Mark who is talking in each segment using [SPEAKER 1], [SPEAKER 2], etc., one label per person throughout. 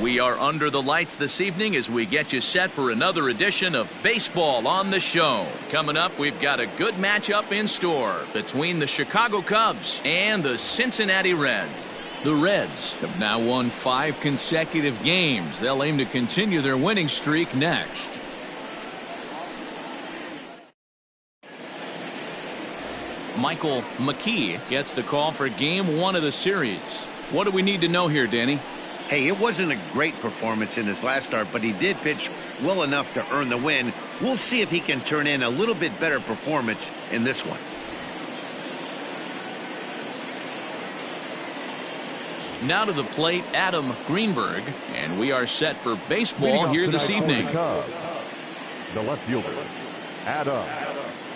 [SPEAKER 1] We are under the lights this evening as we get you set for another edition of Baseball on the Show. Coming up, we've got a good matchup in store between the Chicago Cubs and the Cincinnati Reds. The Reds have now won 5 consecutive games. They'll aim to continue their winning streak next. Michael McKee gets the call for Game 1 of the series. What do we need to know here, Danny?
[SPEAKER 2] Hey, it wasn't a great performance in his last start, but he did pitch well enough to earn the win. We'll see if he can turn in a little bit better performance in this one.
[SPEAKER 1] Now to the plate, Adam Greenberg, and we are set for baseball here this evening.
[SPEAKER 3] The left fielder, Adam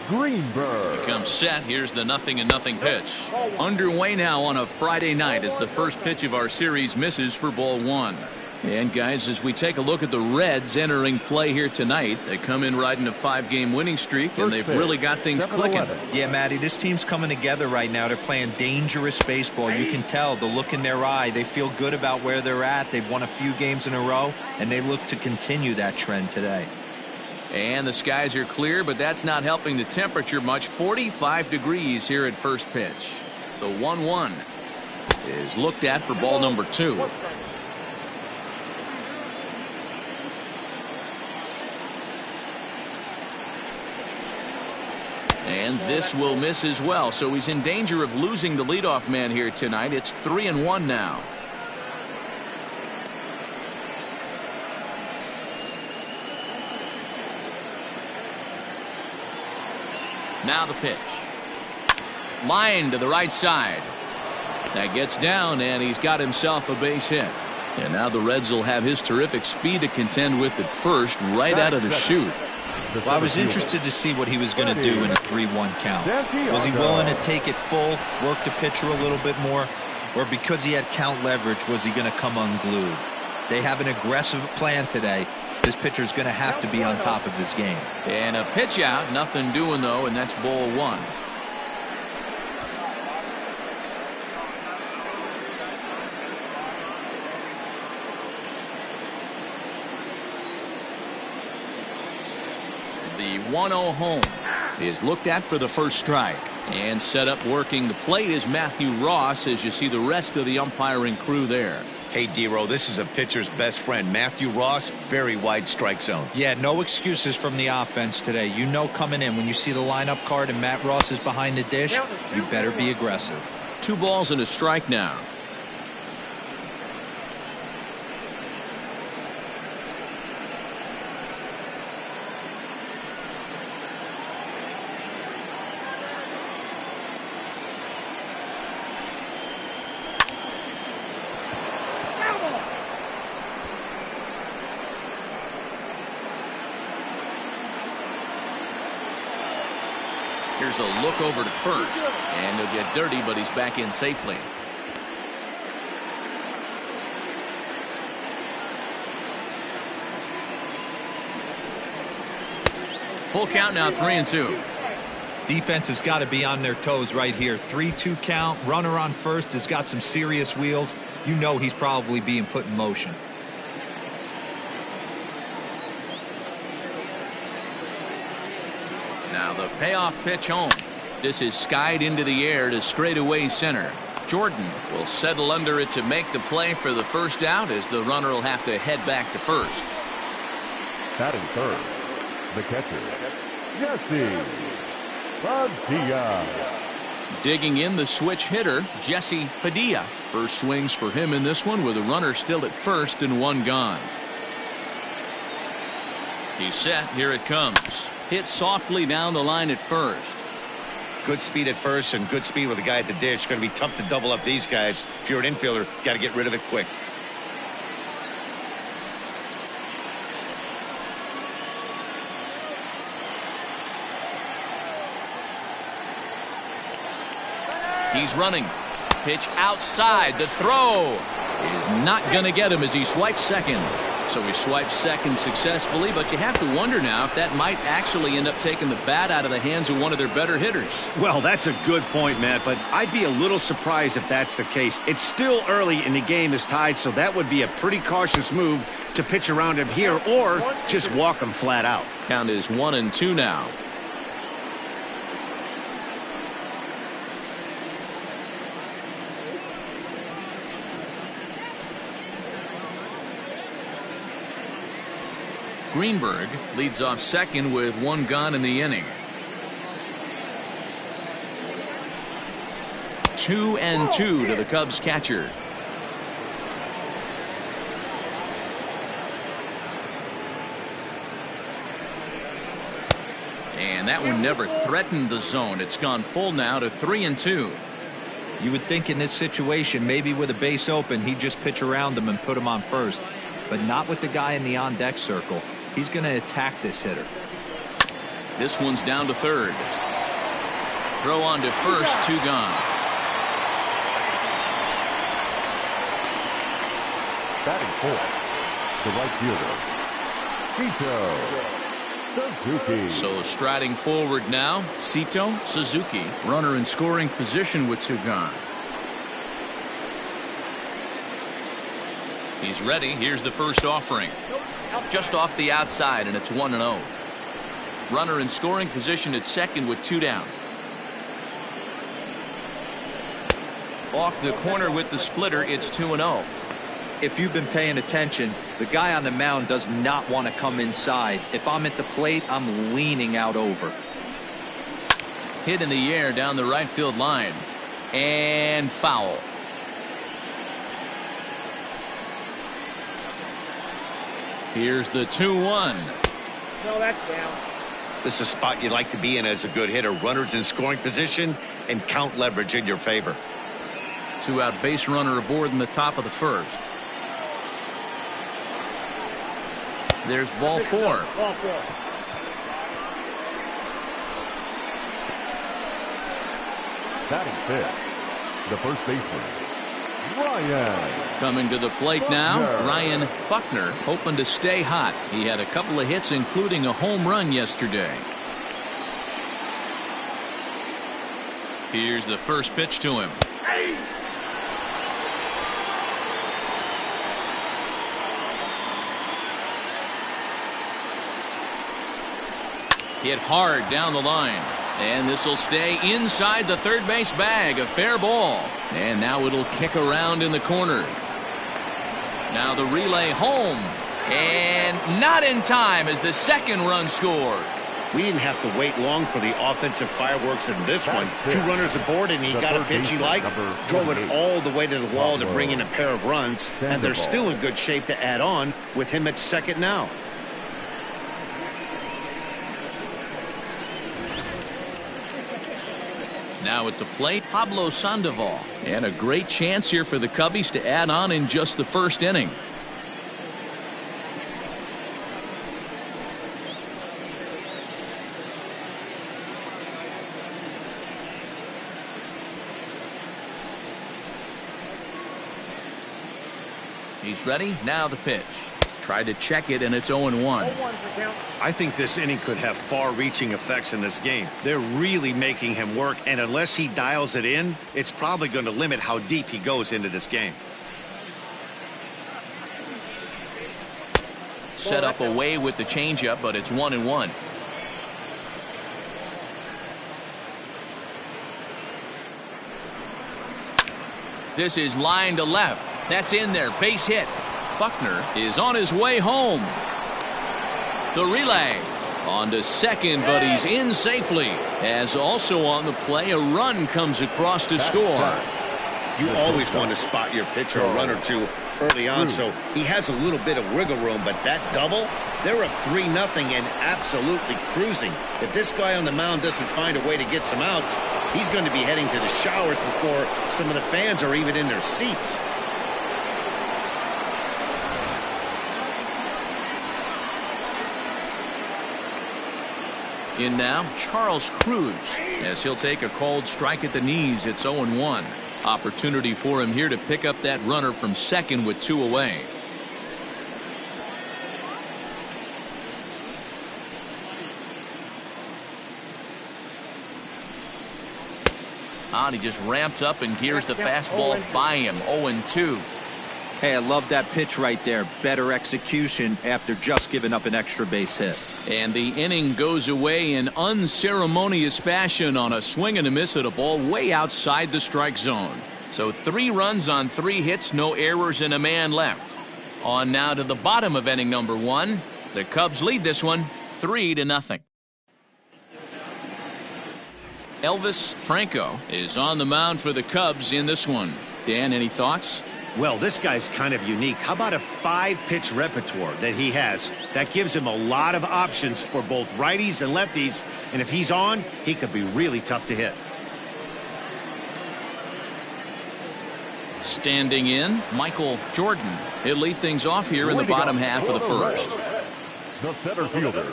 [SPEAKER 3] Greenberg.
[SPEAKER 1] He comes set. Here's the 0-0 pitch. Underway now on a Friday night as the first pitch of our series misses for ball 1. And guys, as we take a look at the Reds entering play here tonight, they come in riding a 5-game winning streak, and they've really got things clicking.
[SPEAKER 4] Yeah, Matty, this team's coming together right now. They're playing dangerous baseball. You can tell the look in their eye. They feel good about where they're at. They've won a few games in a row, and they look to continue that trend today.
[SPEAKER 1] And the skies are clear, but that's not helping the temperature much. 45 degrees here at first pitch. The 1-1 is looked at for ball number 2. And this will miss as well, so he's in danger of losing the leadoff man here tonight. It's 3-1 now. Now the pitch. Line to the right side. That gets down, and he's got himself a base hit. And now the Reds will have his terrific speed to contend with at first right out of the chute.
[SPEAKER 4] Well, I was interested to see what he was going to do in a 3-1 count. Was he willing to take it full, work the pitcher a little bit more, or because he had count leverage, was he going to come unglued? They have an aggressive plan today. This pitcher's going to have to be on top of his game.
[SPEAKER 1] And a pitch out, nothing doing though, and that's ball 1. The 1-0 home is looked at for the first strike, and set up working the plate is Matthew Ross as you see the rest of the umpiring crew there.
[SPEAKER 2] Hey, D-Row, this is a pitcher's best friend, Matthew Ross. Very wide strike zone.
[SPEAKER 4] Yeah, no excuses from the offense today. You know coming in when you see the lineup card and Matt Ross is behind the dish, you better be aggressive.
[SPEAKER 1] 2 balls and a strike now. Here's a look over to first, and he'll get dirty, but he's back in safely. Full count now, 3-2.
[SPEAKER 4] Defense has got to be on their toes right here. 3-2 count. Runner on first has got some serious wheels. You know he's probably being put in motion.
[SPEAKER 1] Now the payoff pitch home. This is skied into the air to straightaway center. Jordan will settle under it to make the play for the first out, as the runner will have to head back to first.
[SPEAKER 3] Batting third, the catcher, Jesse Padilla.
[SPEAKER 1] Digging in the switch hitter, Jesse Padilla. First swings for him in this one with a runner still at first and 1 gone. He's set. Here it comes. Hit softly down the line at first.
[SPEAKER 2] Good speed at first and good speed with the guy at the dish. Going to be tough to double up these guys. If you're an infielder, got to get rid of it quick.
[SPEAKER 1] He's running. Pitch outside. The throw is not going to get him as he swipes second. So he swipes second successfully, but you have to wonder now if that might actually end up taking the bat out of the hands of one of their better hitters.
[SPEAKER 2] Well, that's a good point, Matt, but I'd be a little surprised if that's the case. It's still early and the game is tied, so that would be a pretty cautious move to pitch around him here or just walk him flat out.
[SPEAKER 1] Count is 1-2 now. Greenberg leads off second with one gone in the inning. 2-2 to the Cubs catcher. And that one never threatened the zone. It's gone full now to 3-2.
[SPEAKER 4] You would think in this situation, maybe with a base open, he'd just pitch around him and put him on first, but not with the guy in the on-deck circle. He's going to attack this hitter.
[SPEAKER 1] This one's down to third. Throw on to first, 2 gone.
[SPEAKER 3] Batting fourth, the right fielder, Suzuki.
[SPEAKER 1] So striding forward now, Cito, Suzuki. Runner in scoring position with 2 gone. He's ready. Here's the first offering. Just off the outside, and it's 1-0. Runner in scoring position at second with 2 down. Off the corner with the splitter, it's 2-0.
[SPEAKER 4] If you've been paying attention, the guy on the mound does not want to come inside. If I'm at the plate, I'm leaning out over.
[SPEAKER 1] Hit in the air down the right field line. And foul. Here's the 2-1.
[SPEAKER 5] No, that's down.
[SPEAKER 2] This is a spot you'd like to be in as a good hitter. Runners in scoring position and count leverage in your favor.
[SPEAKER 1] 2-out base runner aboard in the top of the first. There's ball 4.
[SPEAKER 5] Ball 4.
[SPEAKER 3] Batting fifth, the first baseman, Ryan.
[SPEAKER 1] Coming to the plate now, Ryan Buckner, hoping to stay hot. He had a couple of hits, including a home run yesterday. Here's the first pitch to him. Hit hard down the line. And this will stay inside the third base bag. A fair ball. And now it'll kick around in the corner. Now the relay home. And not in time as the second run scores.
[SPEAKER 2] We didn't have to wait long for the offensive fireworks in this one. 2 runners aboard, and he got a pitch he liked. Drove it all the way to the wall to bring in a pair of runs. And they're still in good shape to add on with him at second now.
[SPEAKER 1] Now at the plate, Pablo Sandoval. And a great chance here for the Cubbies to add on in just the first inning. He's ready. Now the pitch. Tried to check it, and it's 0-1.
[SPEAKER 2] I think this inning could have far-reaching effects in this game. They're really making him work, and unless he dials it in, it's probably going to limit how deep he goes into this game.
[SPEAKER 1] Set up away with the changeup, but it's 1-1. This is line to left. That's in there. Base hit. Buckner is on his way home. The relay on to second, but he's in safely. As also on the play, a run comes across to score.
[SPEAKER 2] You always want to spot your pitcher a run or two early on, so he has a little bit of wiggle room, but that double, they're up 3-0 and absolutely cruising. If this guy on the mound doesn't find a way to get some outs, he's going to be heading to the showers before some of the fans are even in their seats.
[SPEAKER 1] In now, Charles Cruz, as he'll take a called strike at the knees. It's 0-1. Opportunity for him here to pick up that runner from second with 2 away. And he just ramps up and gears the fastball by him. 0-2.
[SPEAKER 4] Hey, I love that pitch right there. Better execution after just giving up an extra base hit.
[SPEAKER 1] And the inning goes away in unceremonious fashion on a swing and a miss at a ball way outside the strike zone. So 3 runs on 3 hits, no errors, and a man left. On now to the bottom of inning number 1. The Cubs lead this one 3-0. Elvis Franco is on the mound for the Cubs in this one. Dan, any thoughts?
[SPEAKER 2] Well, this guy's kind of unique. How about a 5-pitch repertoire that he has? That gives him a lot of options for both righties and lefties. And if he's on, he could be really tough to hit.
[SPEAKER 1] Standing in, Michael Jordan. He'll lead things off here in the bottom half of the first.
[SPEAKER 3] The center fielder,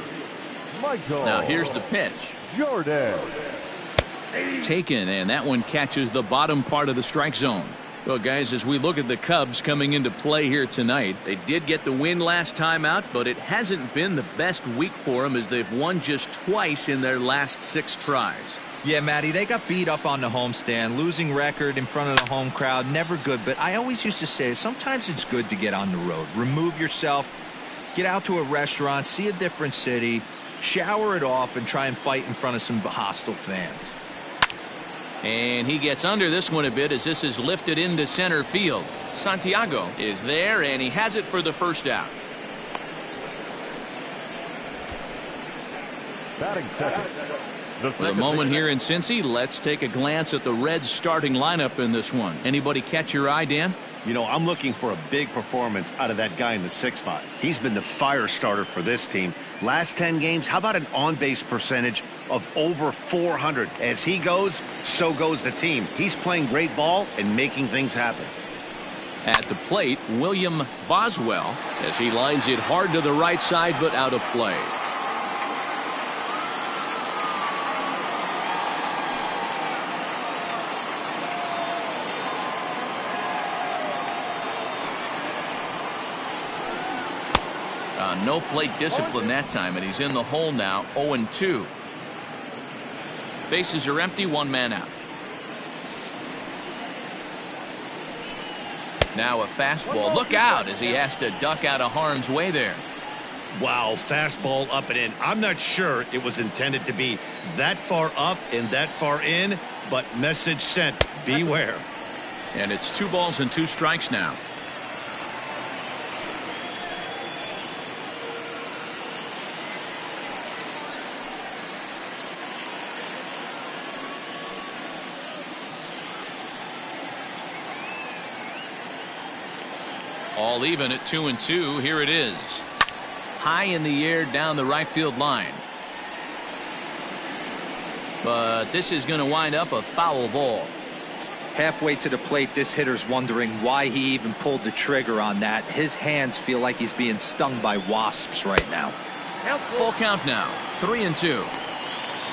[SPEAKER 3] Michael.
[SPEAKER 1] Now here's the pitch.
[SPEAKER 3] Jordan.
[SPEAKER 1] Taken, and that one catches the bottom part of the strike zone. Well, guys, as we look at the Cubs coming into play here tonight, they did get the win last time out, but it hasn't been the best week for them as they've won just twice in their last 6 tries.
[SPEAKER 4] Yeah, Matty, they got beat up on the homestand. Losing record in front of the home crowd, never good. But I always used to say sometimes it's good to get on the road. Remove yourself, get out to a restaurant, see a different city, shower it off, and try and fight in front of some hostile fans.
[SPEAKER 1] And he gets under this one a bit as this is lifted into center field. Santiago is there, and he has it for the first out.
[SPEAKER 3] Batting second.
[SPEAKER 1] For a moment here in Cincy, let's take a glance at the Reds starting lineup in this one. Anybody catch your eye, Dan?
[SPEAKER 2] You know, I'm looking for a big performance out of that guy in the 6th spot. He's been the fire starter for this team. Last 10 games, how about an on-base percentage of over 400? As he goes, so goes the team. He's playing great ball and making things happen.
[SPEAKER 1] At the plate, William Boswell, as he lines it hard to the right side, but out of play. No plate discipline that time, and he's in the hole now. 0-2. Bases are empty, 1 man out. Now a fastball. Look out as he has to duck out of harm's way there.
[SPEAKER 2] Wow, fastball up and in. I'm not sure it was intended to be that far up and that far in, but message sent. Beware.
[SPEAKER 1] And it's 2 balls and 2 strikes now. All even at 2-2. Here it is. High in the air down the right field line. But this is going to wind up a foul ball.
[SPEAKER 4] Halfway to the plate, this hitter's wondering why he even pulled the trigger on that. His hands feel like he's being stung by wasps right now.
[SPEAKER 1] Full count now. 3-2.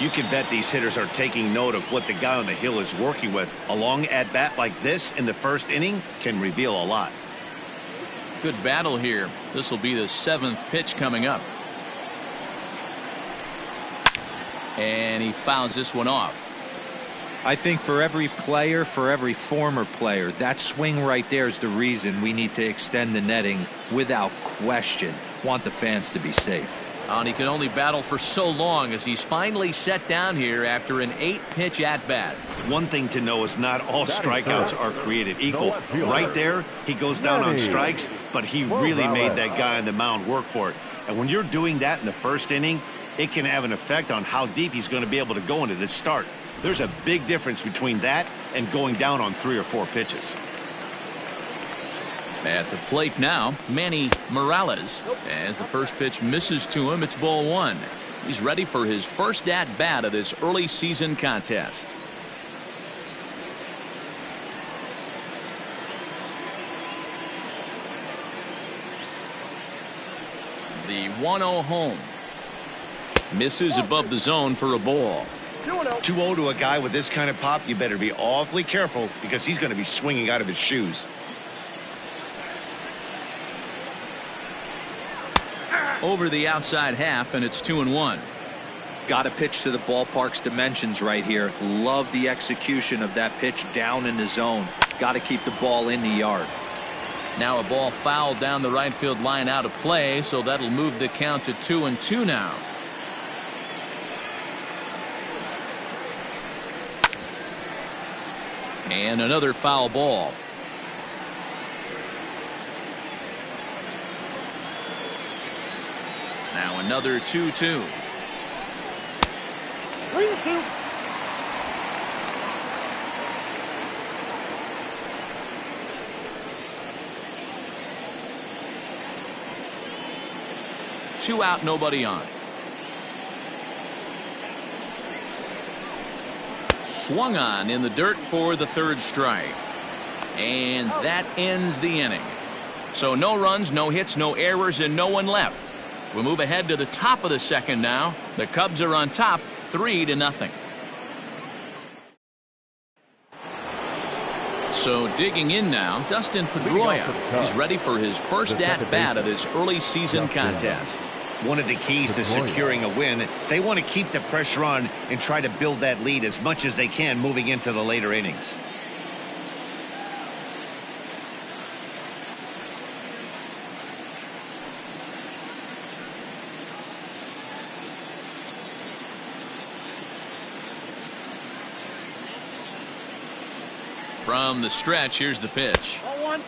[SPEAKER 2] You can bet these hitters are taking note of what the guy on the hill is working with. A long at bat like this in the first inning can reveal a lot.
[SPEAKER 1] Good battle here. This will be the 7th pitch coming up. And he fouls this one off.
[SPEAKER 4] I think for every player, for every former player, that swing right there is the reason we need to extend the netting without question. Want the fans to be safe.
[SPEAKER 1] And he can only battle for so long as he's finally set down here after an 8-pitch at-bat.
[SPEAKER 2] One thing to know is not all strikeouts are created equal. Right there, he goes down on strikes, but he really made that guy on the mound work for it. And when you're doing that in the first inning, it can have an effect on how deep he's going to be able to go into this start. There's a big difference between that and going down on 3 or 4 pitches.
[SPEAKER 1] At the plate now, Manny Morales. As the first pitch misses to him, it's ball 1. He's ready for his first at-bat of this early season contest. The 1-0 home. Misses above the zone for a ball.
[SPEAKER 2] 2-0 to a guy with this kind of pop, you better be awfully careful because he's going to be swinging out of his shoes.
[SPEAKER 1] Over the outside half, and it's 2-1.
[SPEAKER 4] Got to pitch to the ballpark's dimensions right here. Love the execution of that pitch down in the zone. Got to keep the ball in the yard.
[SPEAKER 1] Now a ball fouled down the right field line out of play, so that'll move the count to 2-2 now. And another foul ball. Now another 2-2.
[SPEAKER 5] 3-2.
[SPEAKER 1] Two out, nobody on. Swung on in the dirt for the third strike. And that ends the inning. So no runs, no hits, no errors, and no one left. We'll move ahead to the top of the second now. The Cubs are on top 3-0. So digging in now, Dustin Pedroia. He's ready for his first at-bat of this early season contest.
[SPEAKER 2] One of the keys to securing a win, they want to keep the pressure on and try to build that lead as much as they can moving into the later innings.
[SPEAKER 1] From the stretch, here's the pitch.
[SPEAKER 5] 0-1.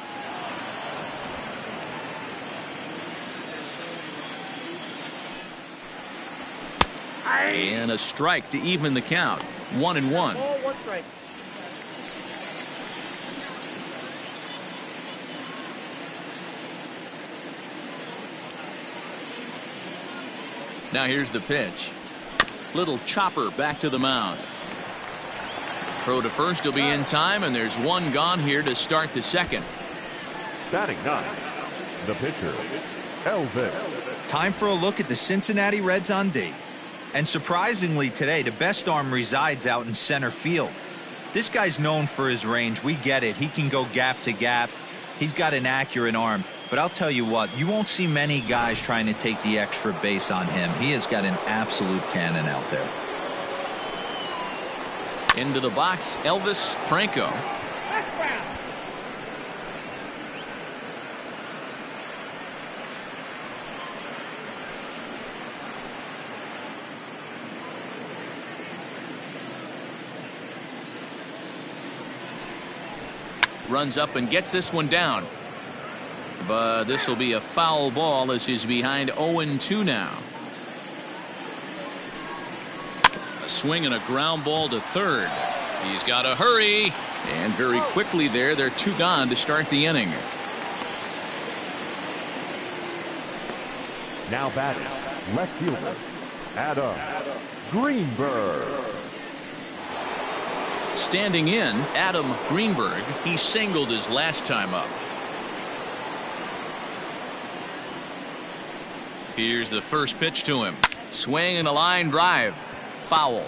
[SPEAKER 1] And a strike to even the count. 1-1.
[SPEAKER 5] Ball, 1 strike.
[SPEAKER 1] Now here's the pitch. Little chopper back to the mound. Throw to first will be in time, and there's one gone here to start the second.
[SPEAKER 3] Batting 9, the pitcher, Elvis.
[SPEAKER 4] Time for a look at the Cincinnati Reds on D. And surprisingly today, the best arm resides out in center field. This guy's known for his range. We get it. He can go gap to gap. He's got an accurate arm. But I'll tell you what, you won't see many guys trying to take the extra base on him. He has got an absolute cannon out there.
[SPEAKER 1] Into the box, Elvis Franco.
[SPEAKER 5] Background.
[SPEAKER 1] Runs up and gets this one down. But this will be a foul ball as he's behind 0-2 now. A swing and a ground ball to third. He's got to hurry. And very quickly there, they're 2 gone to start the inning.
[SPEAKER 3] Now batting, left fielder, Adam Greenberg.
[SPEAKER 1] Standing in, Adam Greenberg. He singled his last time up. Here's the first pitch to him. Swing and a line drive. Foul.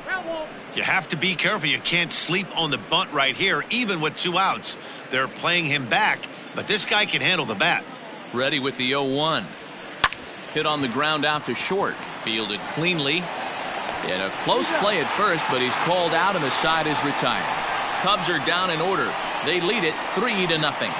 [SPEAKER 2] You have to be careful. You can't sleep on the bunt right here, even with 2 outs. They're playing him back, but this guy can handle the bat.
[SPEAKER 1] Ready with the 0-1. Hit on the ground out to short. Fielded cleanly. In a close play at first, but he's called out and the side is retired. Cubs are down in order. They lead it 3-0.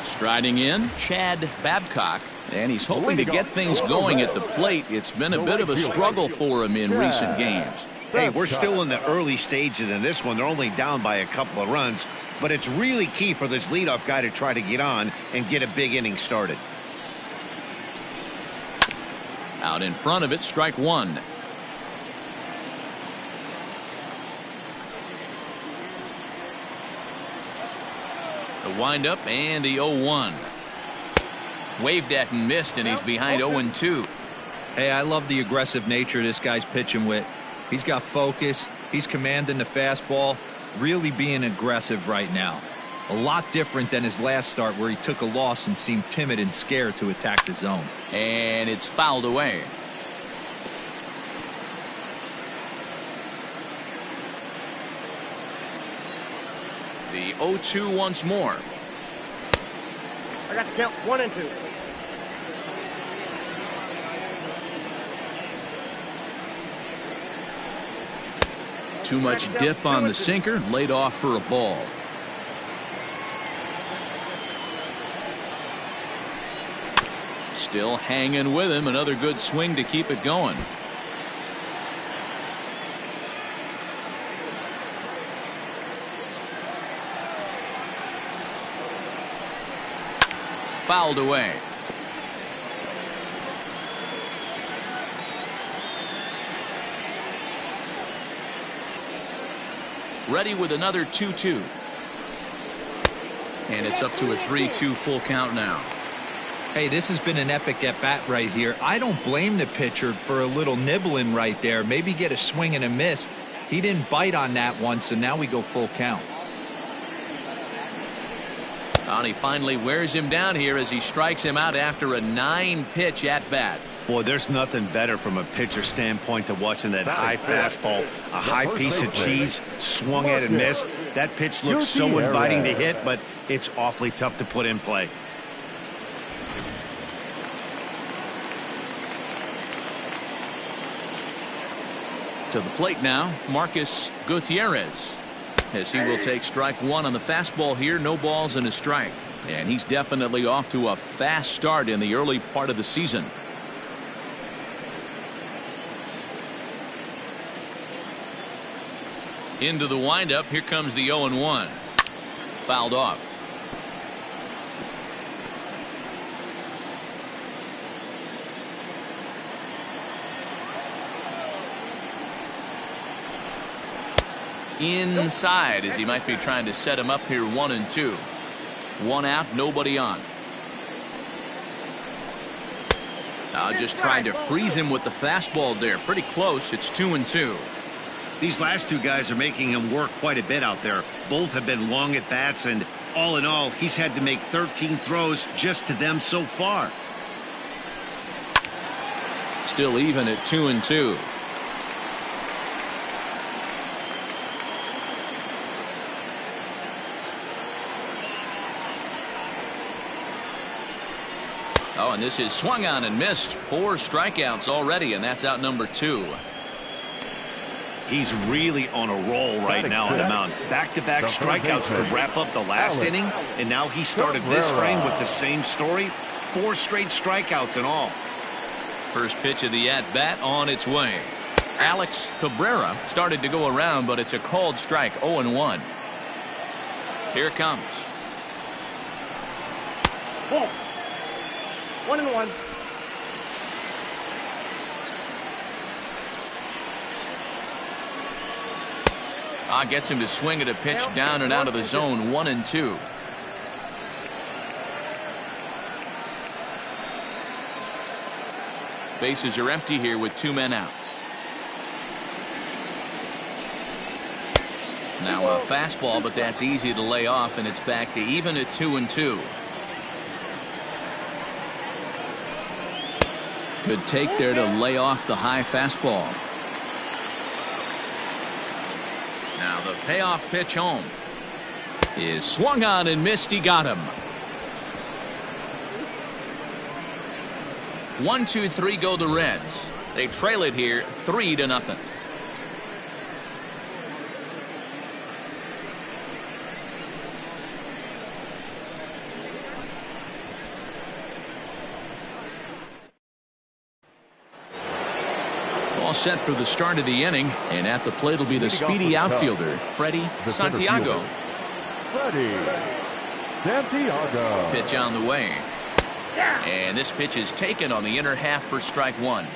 [SPEAKER 1] Striding in, Chad Babcock, and he's hoping to get things going at the plate. It's been a bit of a struggle for him in recent games.
[SPEAKER 2] Hey, we're still in the early stages in this one. They're only down by a couple of runs, but it's really key for this leadoff guy to try to get on and get a big inning started.
[SPEAKER 1] Out in front of it, strike 1. The windup and the 0-1. Waved at and missed, and he's behind 0-2.
[SPEAKER 4] Hey, I love the aggressive nature this guy's pitching with. He's got focus. He's commanding the fastball. Really being aggressive right now. A lot different than his last start where he took a loss and seemed timid and scared to attack the zone.
[SPEAKER 1] And it's fouled away. The 0-2 once more.
[SPEAKER 5] I got to count 1 and 2.
[SPEAKER 1] Too much dip on the sinker, laid off for a ball. Still hanging with him. Another good swing to keep it going. Fouled away. Ready with another 2-2. And it's up to a 3-2 full count now.
[SPEAKER 4] Hey, this has been an epic at-bat right here. I don't blame the pitcher for a little nibbling right there. Maybe get a swing and a miss. He didn't bite on that one, so now we go full count.
[SPEAKER 1] And he finally wears him down here as he strikes him out after a 9-pitch at-bat.
[SPEAKER 2] Boy, there's nothing better from a pitcher standpoint than watching that high fastball, a high piece of cheese, swung at and missed. That pitch looks so inviting to hit, but it's awfully tough to put in play.
[SPEAKER 1] To the plate now, Marcus Gutierrez, as he will take strike 1 on the fastball here. No balls and a strike. And he's definitely off to a fast start in the early part of the season. Into the windup. Here comes the 0-1. Fouled off. Inside, as he might be trying to set him up here. 1-2. 1 out, nobody on. Just trying to freeze him with the fastball there. Pretty close. It's 2-2.
[SPEAKER 2] These last two guys are making him work quite a bit out there. Both have been long at bats, and all in all, he's had to make 13 throws just to them so far.
[SPEAKER 1] Still even at 2-2. Oh, and this is swung on and missed. 4 strikeouts already, and that's out number 2.
[SPEAKER 2] He's really on a roll right now on the mound. Back-to-back strikeouts to wrap up the last inning, and now he started this frame with the same story. 4 straight strikeouts in all.
[SPEAKER 1] First pitch of the at-bat on its way. Alex Cabrera started to go around, but it's a called strike. 0-1. Here it comes.
[SPEAKER 5] 1-1.
[SPEAKER 1] Gets him to swing at a pitch down and out of the zone. 1-2. Bases are empty here with 2 men out. Now a fastball, but that's easy to lay off, and it's back to even at 2-2. Good take there to lay off the high fastball. Now the payoff pitch home is swung on and missed. He got him. 1-2-3 go the Reds. They trail it here 3-0. All set for the start of the inning, and at the plate will be the speedy outfielder, Freddie Santiago.
[SPEAKER 3] Freddie Santiago.
[SPEAKER 1] Pitch on the way. And this pitch is taken on the inner half for strike 1.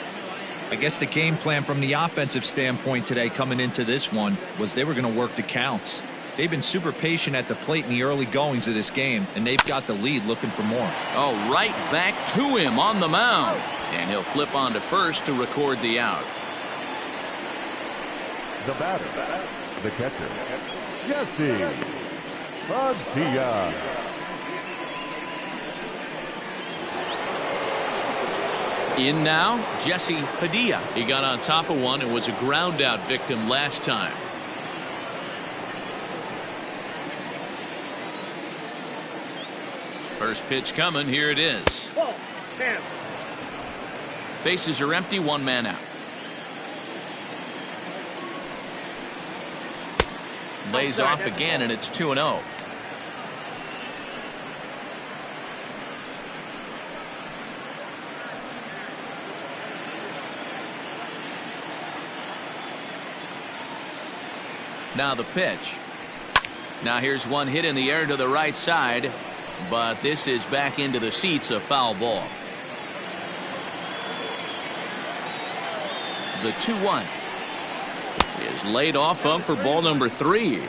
[SPEAKER 4] I guess the game plan from the offensive standpoint today coming into this one was they were going to work the counts. They've been super patient at the plate in the early goings of this game, and they've got the lead looking for more.
[SPEAKER 1] Oh, right back to him on the mound. And he'll flip on to first to record the out.
[SPEAKER 3] The batter, the catcher, Jesse Padilla.
[SPEAKER 1] In now, Jesse Padilla. He got on top of one and was a ground out victim last time. First pitch coming. Here it is.
[SPEAKER 5] Ball. 10.
[SPEAKER 1] Bases are empty. One man out. Lays off again, and it's 2-0. Now the pitch. Now here's one hit in the air to the right side, but this is back into the seats, a foul ball. The 2-1 is laid off of for ball number 3.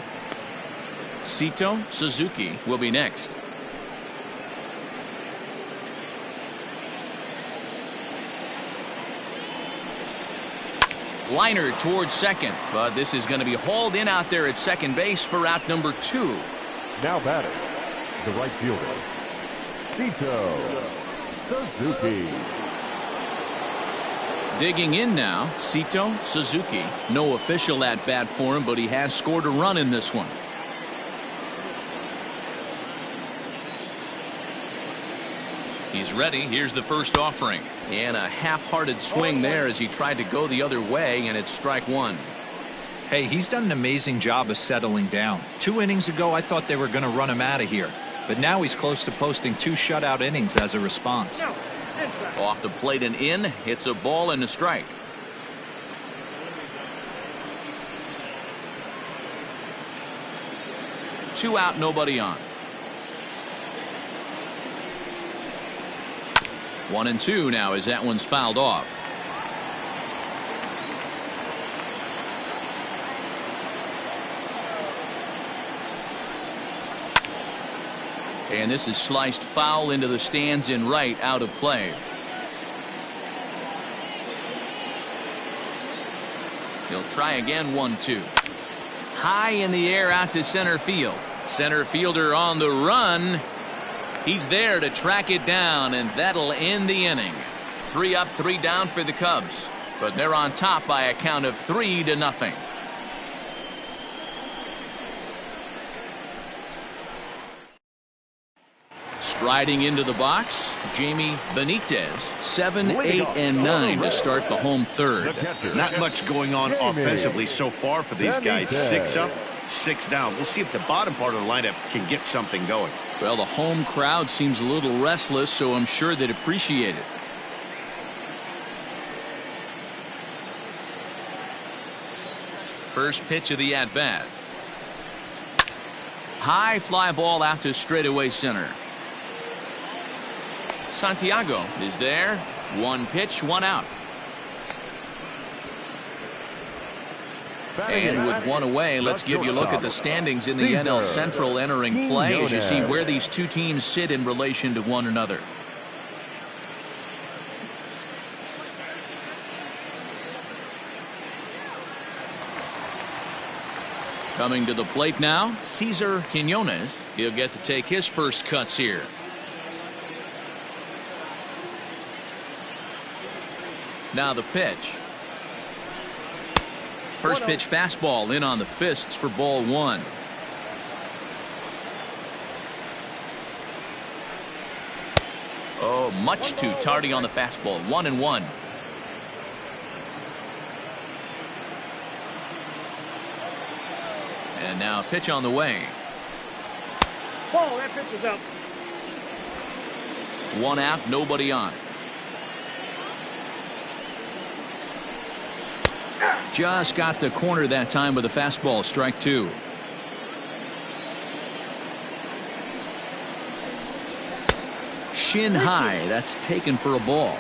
[SPEAKER 1] Sito Suzuki will be next. Liner towards second, but this is going to be hauled in out there at second base for out number 2.
[SPEAKER 3] Now batting, the right fielder, Sito Suzuki.
[SPEAKER 1] Digging in now, Sito Suzuki. No official at bat for him, but he has scored a run in this one. He's ready. Here's the first offering. And a half-hearted swing there as he tried to go the other way, and it's strike 1.
[SPEAKER 4] Hey, he's done an amazing job of settling down. 2 innings ago, I thought they were going to run him out of here. But now he's close to posting 2 shutout innings as a response.
[SPEAKER 1] Off the plate and in. It's a ball and a strike. Two out, nobody on. 1-2 now as that one's fouled off. And this is sliced foul into the stands in right, out of play. He'll try again. 1-2. High in the air out to center field. Center fielder on the run. He's there to track it down, and that'll end the inning. 3 up, 3 down for the Cubs, but they're on top by a count of 3-0. Striding into the box, Jamie Benitez. 7, 8, and 9 to start the home third.
[SPEAKER 2] Not much going on offensively so far for these guys. 6 up, 6 down. We'll see if the bottom part of the lineup can get something going.
[SPEAKER 1] Well, the home crowd seems a little restless, so I'm sure they'd appreciate it. First pitch of the at-bat. High fly ball out to straightaway center. Santiago is there. 1 pitch, 1 out. And with 1 away, let's give you a look at the standings in the NL Central entering play as you see where these two teams sit in relation to one another. Coming to the plate now, Cesar Quinones. He'll get to take his first cuts here. Now the pitch. First pitch fastball in on the fists for ball 1. Oh, much too tardy on the fastball. 1-1. And now a pitch on the way.
[SPEAKER 5] Ball, that pitch is up.
[SPEAKER 1] 1 out, nobody on. Just got the corner that time with a fastball. Strike 2. Shin high. That's taken for a ball.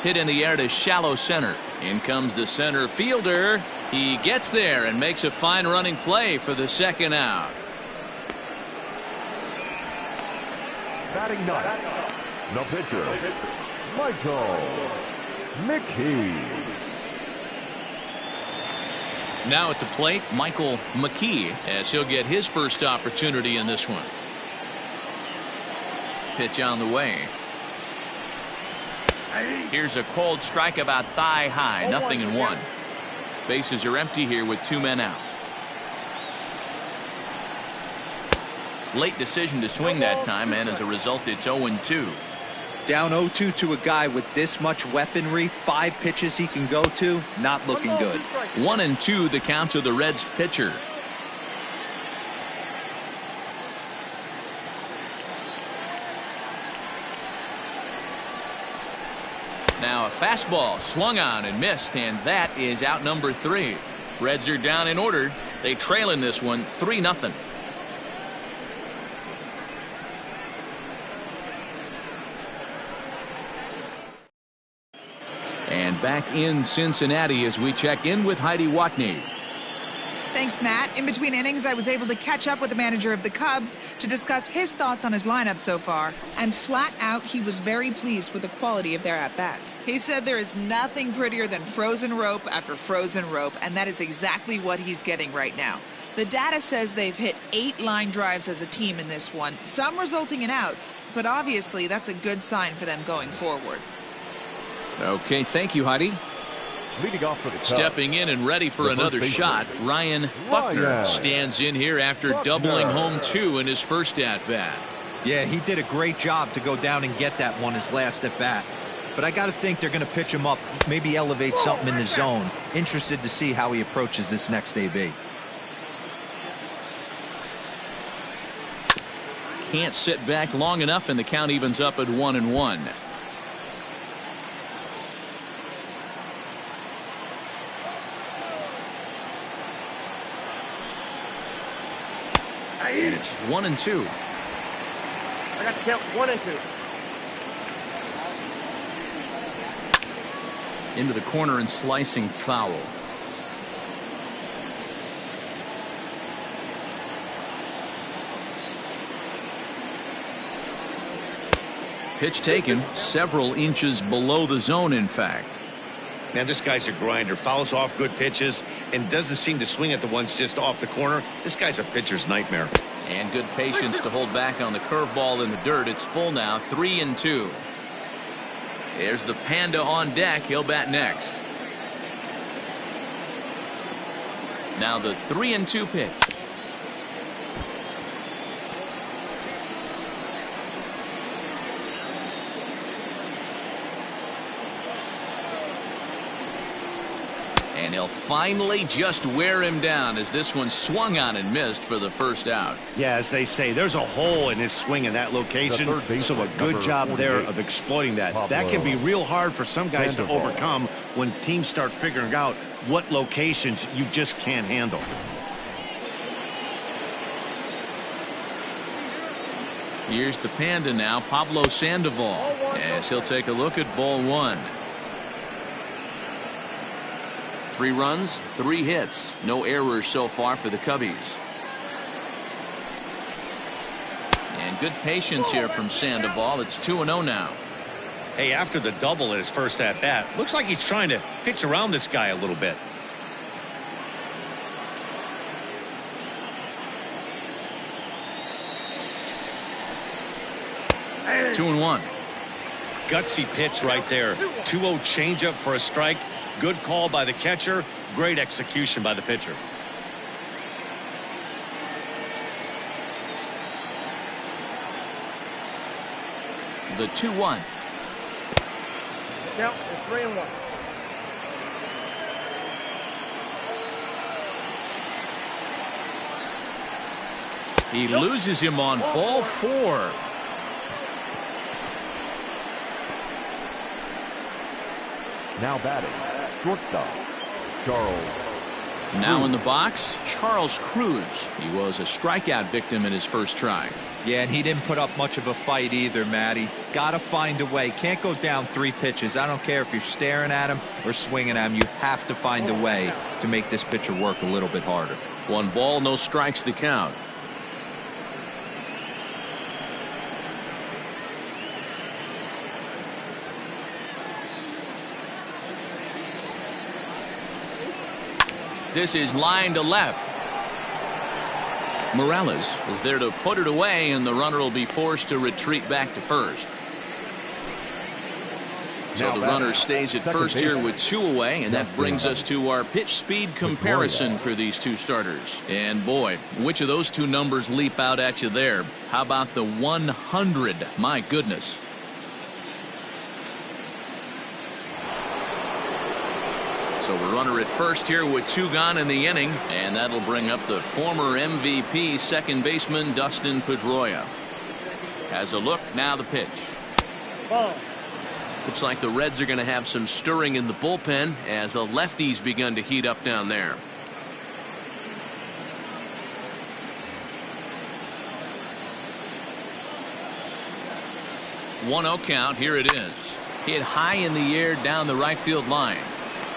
[SPEAKER 1] Hit in the air to shallow center. In comes the center fielder. He gets there and makes a fine running play for the second out.
[SPEAKER 3] Batting ninth, the pitcher, Michael McKee.
[SPEAKER 1] Now at the plate, Michael McKee, as he'll get his first opportunity in this one. Pitch on the way. Here's a cold strike about thigh high, 0-1. Bases are empty here with 2 men out. Late decision to swing that time, and as a result, it's 0-2.
[SPEAKER 4] Down 0-2 to a guy with this much weaponry, 5 pitches he can go to, not looking good.
[SPEAKER 1] 1-2 the count to the Reds pitcher. Now a fastball swung on and missed, and that is out number 3. Reds are down in order. They trail in this one 3-0. And back in Cincinnati as we check in with Heidi Watney.
[SPEAKER 6] Thanks, Matt. In between innings, I was able to catch up with the manager of the Cubs to discuss his thoughts on his lineup so far. And flat out, he was very pleased with the quality of their at-bats. He said there is nothing prettier than frozen rope after frozen rope, and that is exactly what he's getting right now. The data says they've hit 8 line drives as a team in this one, some resulting in outs, but obviously that's a good sign for them going forward.
[SPEAKER 1] Okay, thank you, Heidi.
[SPEAKER 3] Leading off for the Cubs.
[SPEAKER 1] Stepping in and ready for another shot, Ryan Buckner stands in here after doubling home 2 in his first at-bat.
[SPEAKER 4] Yeah, he did a great job to go down and get that one his last at-bat. But I got to think they're going to pitch him up, maybe elevate something in the zone. Interested to see how he approaches this next AB.
[SPEAKER 1] Can't sit back long enough, and the count evens up at 1-1. And it's 1-2.
[SPEAKER 5] I got to count 1-2.
[SPEAKER 1] Into the corner and slicing foul. Pitch taken several inches below the zone, in fact.
[SPEAKER 2] Man, this guy's a grinder. Fouls off good pitches and doesn't seem to swing at the ones just off the corner. This guy's a pitcher's nightmare.
[SPEAKER 1] And good patience to hold back on the curveball in the dirt. It's full now, 3-2. There's the Panda on deck. He'll bat next. Now the 3-2 pitch. And he'll finally just wear him down as this one swung on and missed for the first out.
[SPEAKER 2] Yeah, as they say, there's a hole in his swing in that location, so a good job there of exploiting that. That can be real hard for some guys to overcome when teams start figuring out what locations you just can't handle.
[SPEAKER 1] Here's the Panda now, Pablo Sandoval, as he'll take a look at ball 1. 3 runs, 3 hits, no errors so far for the Cubbies. And good patience here from Sandoval. It's 2-0 now.
[SPEAKER 2] Hey, after the double in his first at bat, looks like he's trying to pitch around this guy a little bit.
[SPEAKER 1] Hey. 2-1.
[SPEAKER 2] Gutsy pitch right there. 2-0 changeup for a strike. Good call by the catcher. Great execution by the pitcher.
[SPEAKER 1] The 2-1.
[SPEAKER 5] Count is 3-1.
[SPEAKER 1] He loses him on ball 4.
[SPEAKER 3] Now batting, shortstop, Charles.
[SPEAKER 1] Now in the box, Charles Cruz. He was a strikeout victim in his first try.
[SPEAKER 4] Yeah, and he didn't put up much of a fight either, Matty. Gotta find a way. Can't go down 3 pitches. I don't care if you're staring at him or swinging at him. You have to find a way to make this pitcher work a little bit harder.
[SPEAKER 1] 1 ball, no strikes the count. This is line to left. Morales is there to put it away, and the runner will be forced to retreat back to first. So the runner stays at first here with 2 away, and that brings us to our pitch speed comparison for these two starters. And boy, which of those two numbers leap out at you there? How about the 100? My goodness. So a runner at first here with 2 gone in the inning, and that'll bring up the former MVP second baseman Dustin Pedroia. Has a look, now the pitch.
[SPEAKER 5] Ball.
[SPEAKER 1] Looks like the Reds are going to have some stirring in the bullpen as a lefty's begun to heat up down there. One-0 count. Here it is. Hit high in the air down the right field line.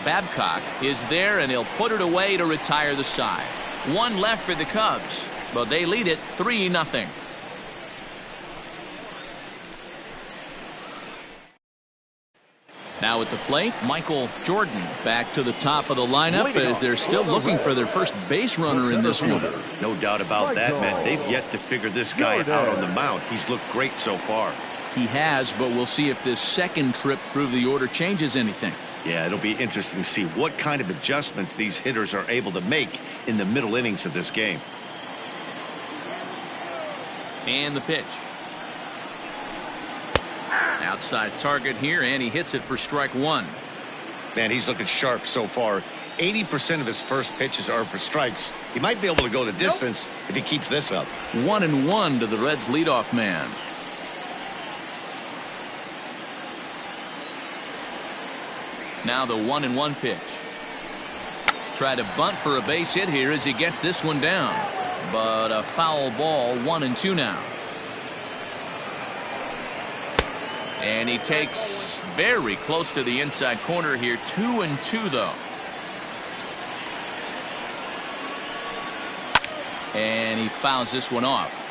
[SPEAKER 1] Babcock is there, and he'll put it away to retire the side. 1 left for the Cubs, but they lead it 3-0. Now at the plate, Michael Jordan back to the top of the lineup as they're still looking for their first base runner in this one.
[SPEAKER 2] No doubt about that, man. They've yet to figure this guy out on the mound. He's looked great so far.
[SPEAKER 1] He has, but we'll see if this second trip through the order changes anything.
[SPEAKER 2] Yeah, it'll be interesting to see what kind of adjustments these hitters are able to make in the middle innings of this game.
[SPEAKER 1] And the pitch. Outside target here, and he hits it for strike 1.
[SPEAKER 2] Man, he's looking sharp so far. 80% of his first pitches are for strikes. He might be able to go the distance if he keeps this up.
[SPEAKER 1] 1-1 to the Reds leadoff man. Now the 1-1 pitch. Try to bunt for a base hit here as he gets this one down. But a foul ball, 1-2 now. And he takes very close to the inside corner here. 2-2 though. And he fouls this one off.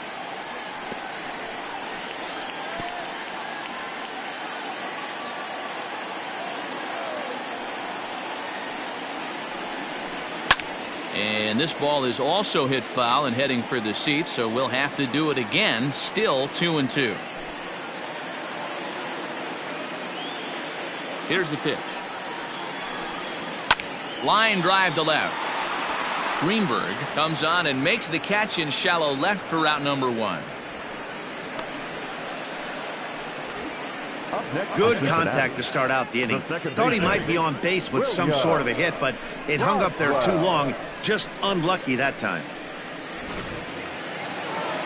[SPEAKER 1] And this ball is also hit foul and heading for the seats, so we'll have to do it again. Still 2-2. Here's the pitch. Line drive to left. Greenberg comes on and makes the catch in shallow left for out number 1.
[SPEAKER 2] Good contact to start out the inning. Thought he might be on base with some sort of a hit, but it hung up there too long. Just unlucky that time.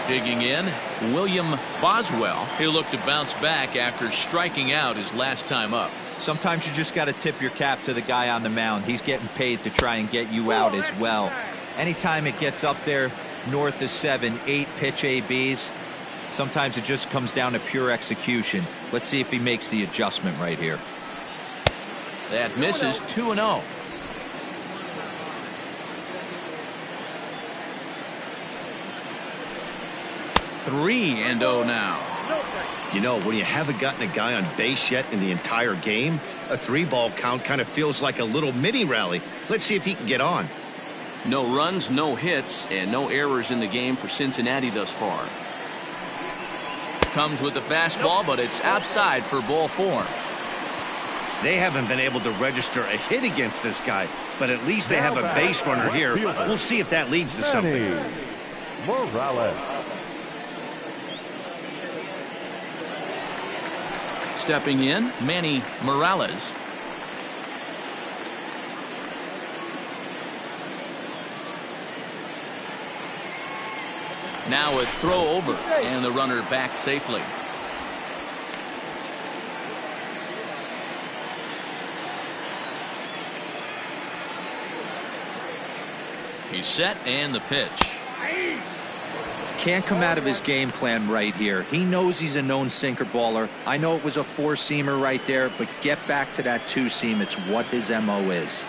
[SPEAKER 1] Digging in, William Boswell. He'll look to bounce back after striking out his last time up.
[SPEAKER 4] Sometimes you just got to tip your cap to the guy on the mound. He's getting paid to try and get you out as well. Anytime it gets up there north of 7, 8 pitch ABs, sometimes it just comes down to pure execution. Let's see if he makes the adjustment right here.
[SPEAKER 1] That misses. 2-0. Three and 0 now.
[SPEAKER 2] You know, when you haven't gotten a guy on base yet in the entire game, a 3-ball count kind of feels like a little mini rally. Let's see if he can get on.
[SPEAKER 1] No runs, no hits, and no errors in the game for Cincinnati thus far. Comes with the fastball, but it's outside for ball 4.
[SPEAKER 2] They haven't been able to register a hit against this guy, but at least they have a base runner here. We'll see if that leads to something.
[SPEAKER 3] Morales.
[SPEAKER 1] Stepping in, Manny Morales. Now a throw over, and the runner back safely. He's set, and the pitch.
[SPEAKER 4] Can't come out of his game plan right here. He knows he's a known sinker baller. I know it was a 4-seamer right there, but get back to that 2-seam. It's what his MO is.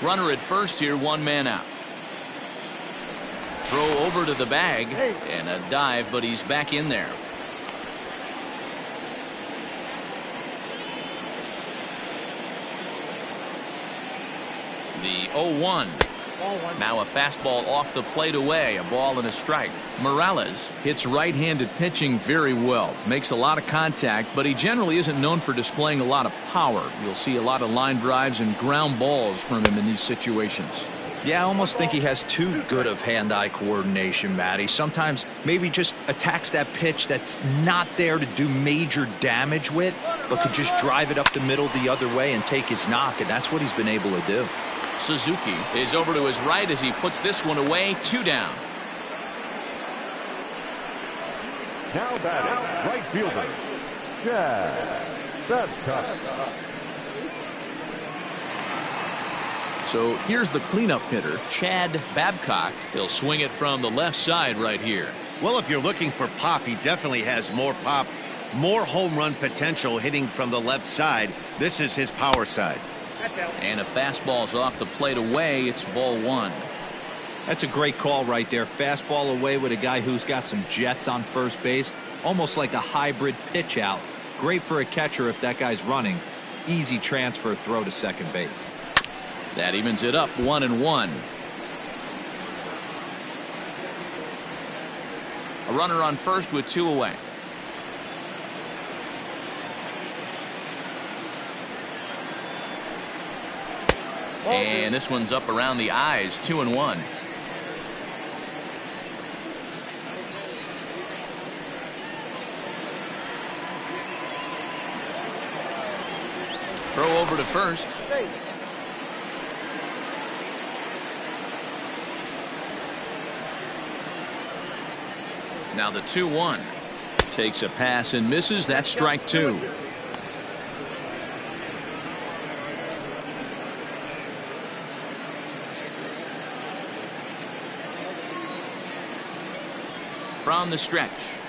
[SPEAKER 1] Runner at first here, 1 man out. Throw over to the bag, and a dive, but he's back in there. The 0-1. Now a fastball off the plate away, a ball and a strike. Morales hits right-handed pitching very well, makes a lot of contact, but he generally isn't known for displaying a lot of power. You'll see a lot of line drives and ground balls from him in these situations.
[SPEAKER 4] Yeah, I almost think he has too good of hand-eye coordination, Matty. Sometimes maybe just attacks that pitch that's not there to do major damage with, but could just drive it up the middle the other way and take his knock, and that's what he's been able to do.
[SPEAKER 1] Suzuki is over to his right as he puts this one away, 2 down.
[SPEAKER 3] Now batting, right fielder, Chad Babcock.
[SPEAKER 1] So here's the cleanup hitter, Chad Babcock. He'll swing it from the left side right here.
[SPEAKER 2] Well, if you're looking for pop, he definitely has more pop, more home run potential hitting from the left side. This is his power side.
[SPEAKER 1] And a fastball's off the plate away. It's ball 1.
[SPEAKER 4] That's a great call right there. Fastball away with a guy who's got some jets on first base. Almost like a hybrid pitch out. Great for a catcher if that guy's running. Easy transfer throw to second base.
[SPEAKER 1] That evens it up, 1-1. A runner on first with 2 away. And this one's up around the eyes, 2-1. Throw over to first. Now the 2-1. Takes a pass and misses. That's strike 2. From the stretch.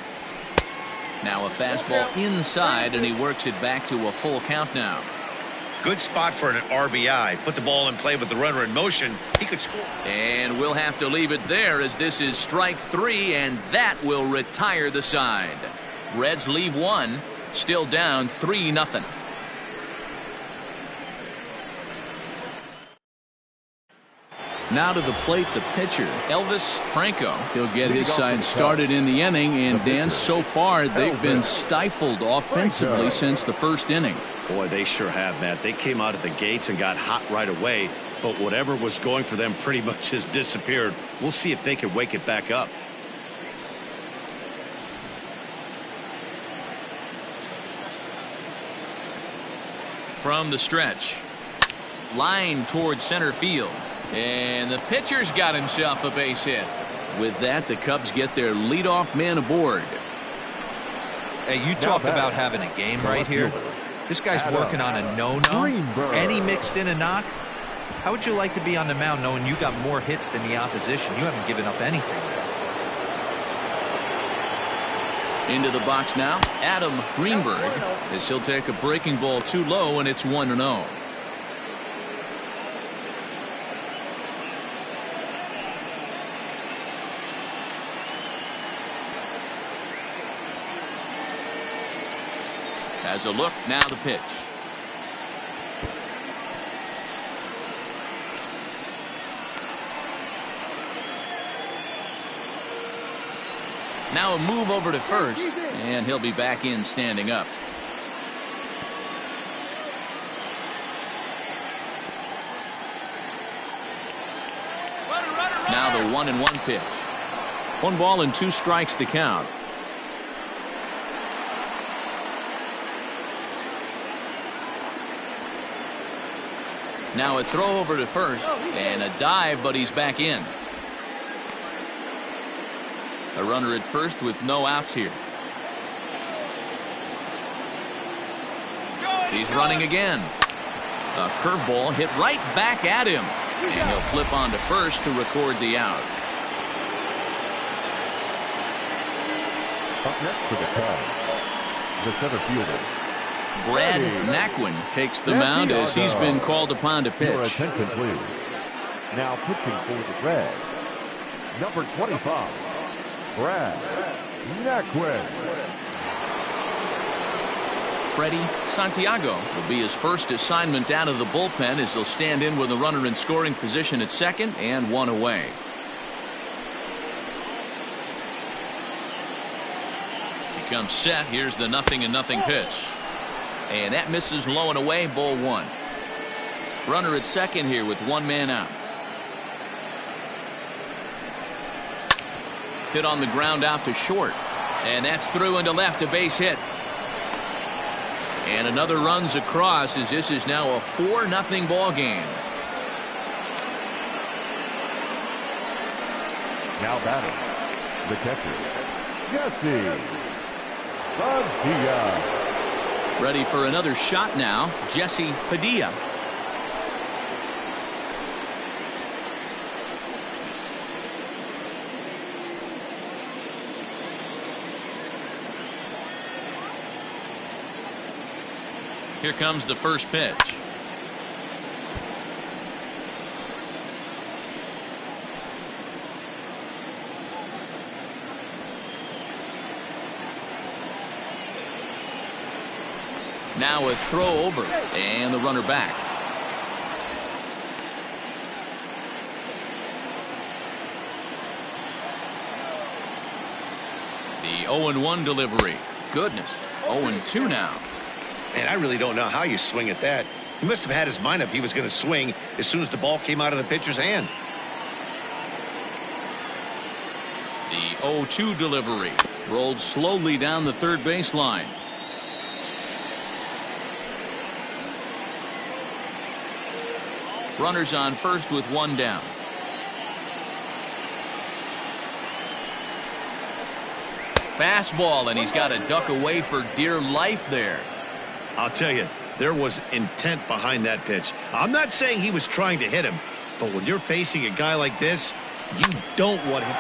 [SPEAKER 1] Now a fastball inside, and he works it back to a full count now.
[SPEAKER 2] Good spot for an RBI. Put the ball in play with the runner in motion. He could score.
[SPEAKER 1] And we'll have to leave it there as this is strike 3, and that will retire the side. Reds leave 1, still down 3-0. Now to the plate, the pitcher, Elvis Franco. He'll get his side started in the inning, and Dan, so far they've been stifled offensively since the first inning.
[SPEAKER 2] Boy, they sure have, Matt. They came out of the gates and got hot right away, but whatever was going for them pretty much has disappeared. We'll see if they can wake it back up.
[SPEAKER 1] From the stretch. Line towards center field. And the pitcher's got himself a base hit. With that, the Cubs get their leadoff man aboard.
[SPEAKER 4] Hey, you talk about having a game right here. This guy's working on a no-no, and he mixed in a knock. How would you like to be on the mound knowing you got more hits than the opposition? You haven't given up anything.
[SPEAKER 1] Into the box now, Adam Greenberg, as he'll take a breaking ball too low, and it's 1-0. As a look, now the pitch. Now a move over to first, and he'll be back in standing up. Now the 1-1 pitch. 1 ball and 2 strikes to count. Now a throw over to first, and a dive, but he's back in. A runner at first with no outs here. He's running again. A curveball hit right back at him, and he'll flip on to first to record the out.
[SPEAKER 3] Up next for the Cubs, the center fielder,
[SPEAKER 1] Brad Naquin takes the mound as he's been called upon to pitch.
[SPEAKER 3] Your attention, please. Now pitching for the Reds, number 25, Brad Naquin.
[SPEAKER 1] Freddie Santiago will be his first assignment down to the bullpen as he'll stand in with a runner in scoring position at second and one away. He comes set. Here's the 0-0 pitch. And that misses low and away, ball one. Runner at second here with one man out. Hit on the ground out to short. And that's through into left, a base hit. And another runs across as this is now a 4-0 ball game.
[SPEAKER 3] Now batting, the catcher, Padilla.
[SPEAKER 1] Ready for another shot now, Jesse Padilla. Here comes the first pitch. Now a throw over and the runner back. The 0-1 delivery. Goodness, 0-2 now.
[SPEAKER 2] Man, I really don't know how you swing at that. He must have had his mind up he was going to swing as soon as the ball came out of the pitcher's hand.
[SPEAKER 1] The 0-2 delivery rolled slowly down the third baseline. Runners on first with one down. Fastball, and he's got to duck away for dear life there.
[SPEAKER 2] I'll tell you, there was intent behind that pitch. I'm not saying he was trying to hit him, but when you're facing a guy like this, you don't want him.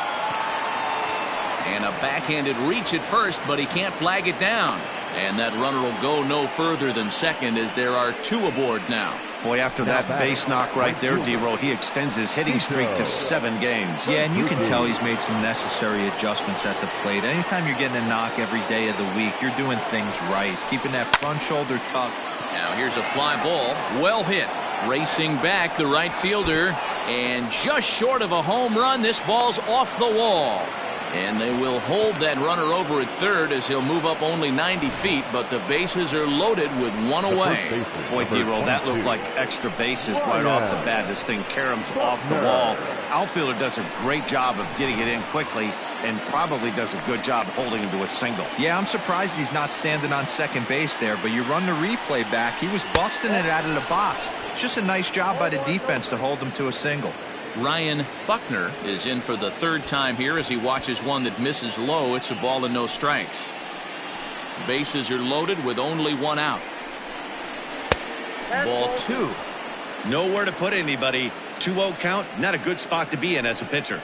[SPEAKER 1] And a backhanded reach at first, but he can't flag it down. And that runner will go no further than second as there are two aboard now.
[SPEAKER 2] Boy, after that base knock right there, D-Roll, he extends his hitting streak to 7 games.
[SPEAKER 4] Yeah, and you can tell he's made some necessary adjustments at the plate. Anytime you're getting a knock every day of the week, you're doing things right. He's keeping that front shoulder tucked.
[SPEAKER 1] Now here's a fly ball. Well hit. Racing back the right fielder. And just short of a home run, this ball's off the wall. And they will hold that runner over at third as he'll move up only 90 feet, but the bases are loaded with one away.
[SPEAKER 2] Boy, D-Roll, that looked like extra bases right off the bat. This thing caroms off the wall. Outfielder does a great job of getting it in quickly and probably does a good job holding him to a single.
[SPEAKER 4] Yeah, I'm surprised he's not standing on second base there, but you run the replay back. He was busting it out of the box. It's just a nice job by the defense to hold him to a single.
[SPEAKER 1] Ryan Buckner is in for the third time here as he watches one that misses low. It's a ball and no strikes. Bases are loaded with only one out. Ball two.
[SPEAKER 2] Nowhere to put anybody. 2-0 count, not a good spot to be in as a pitcher.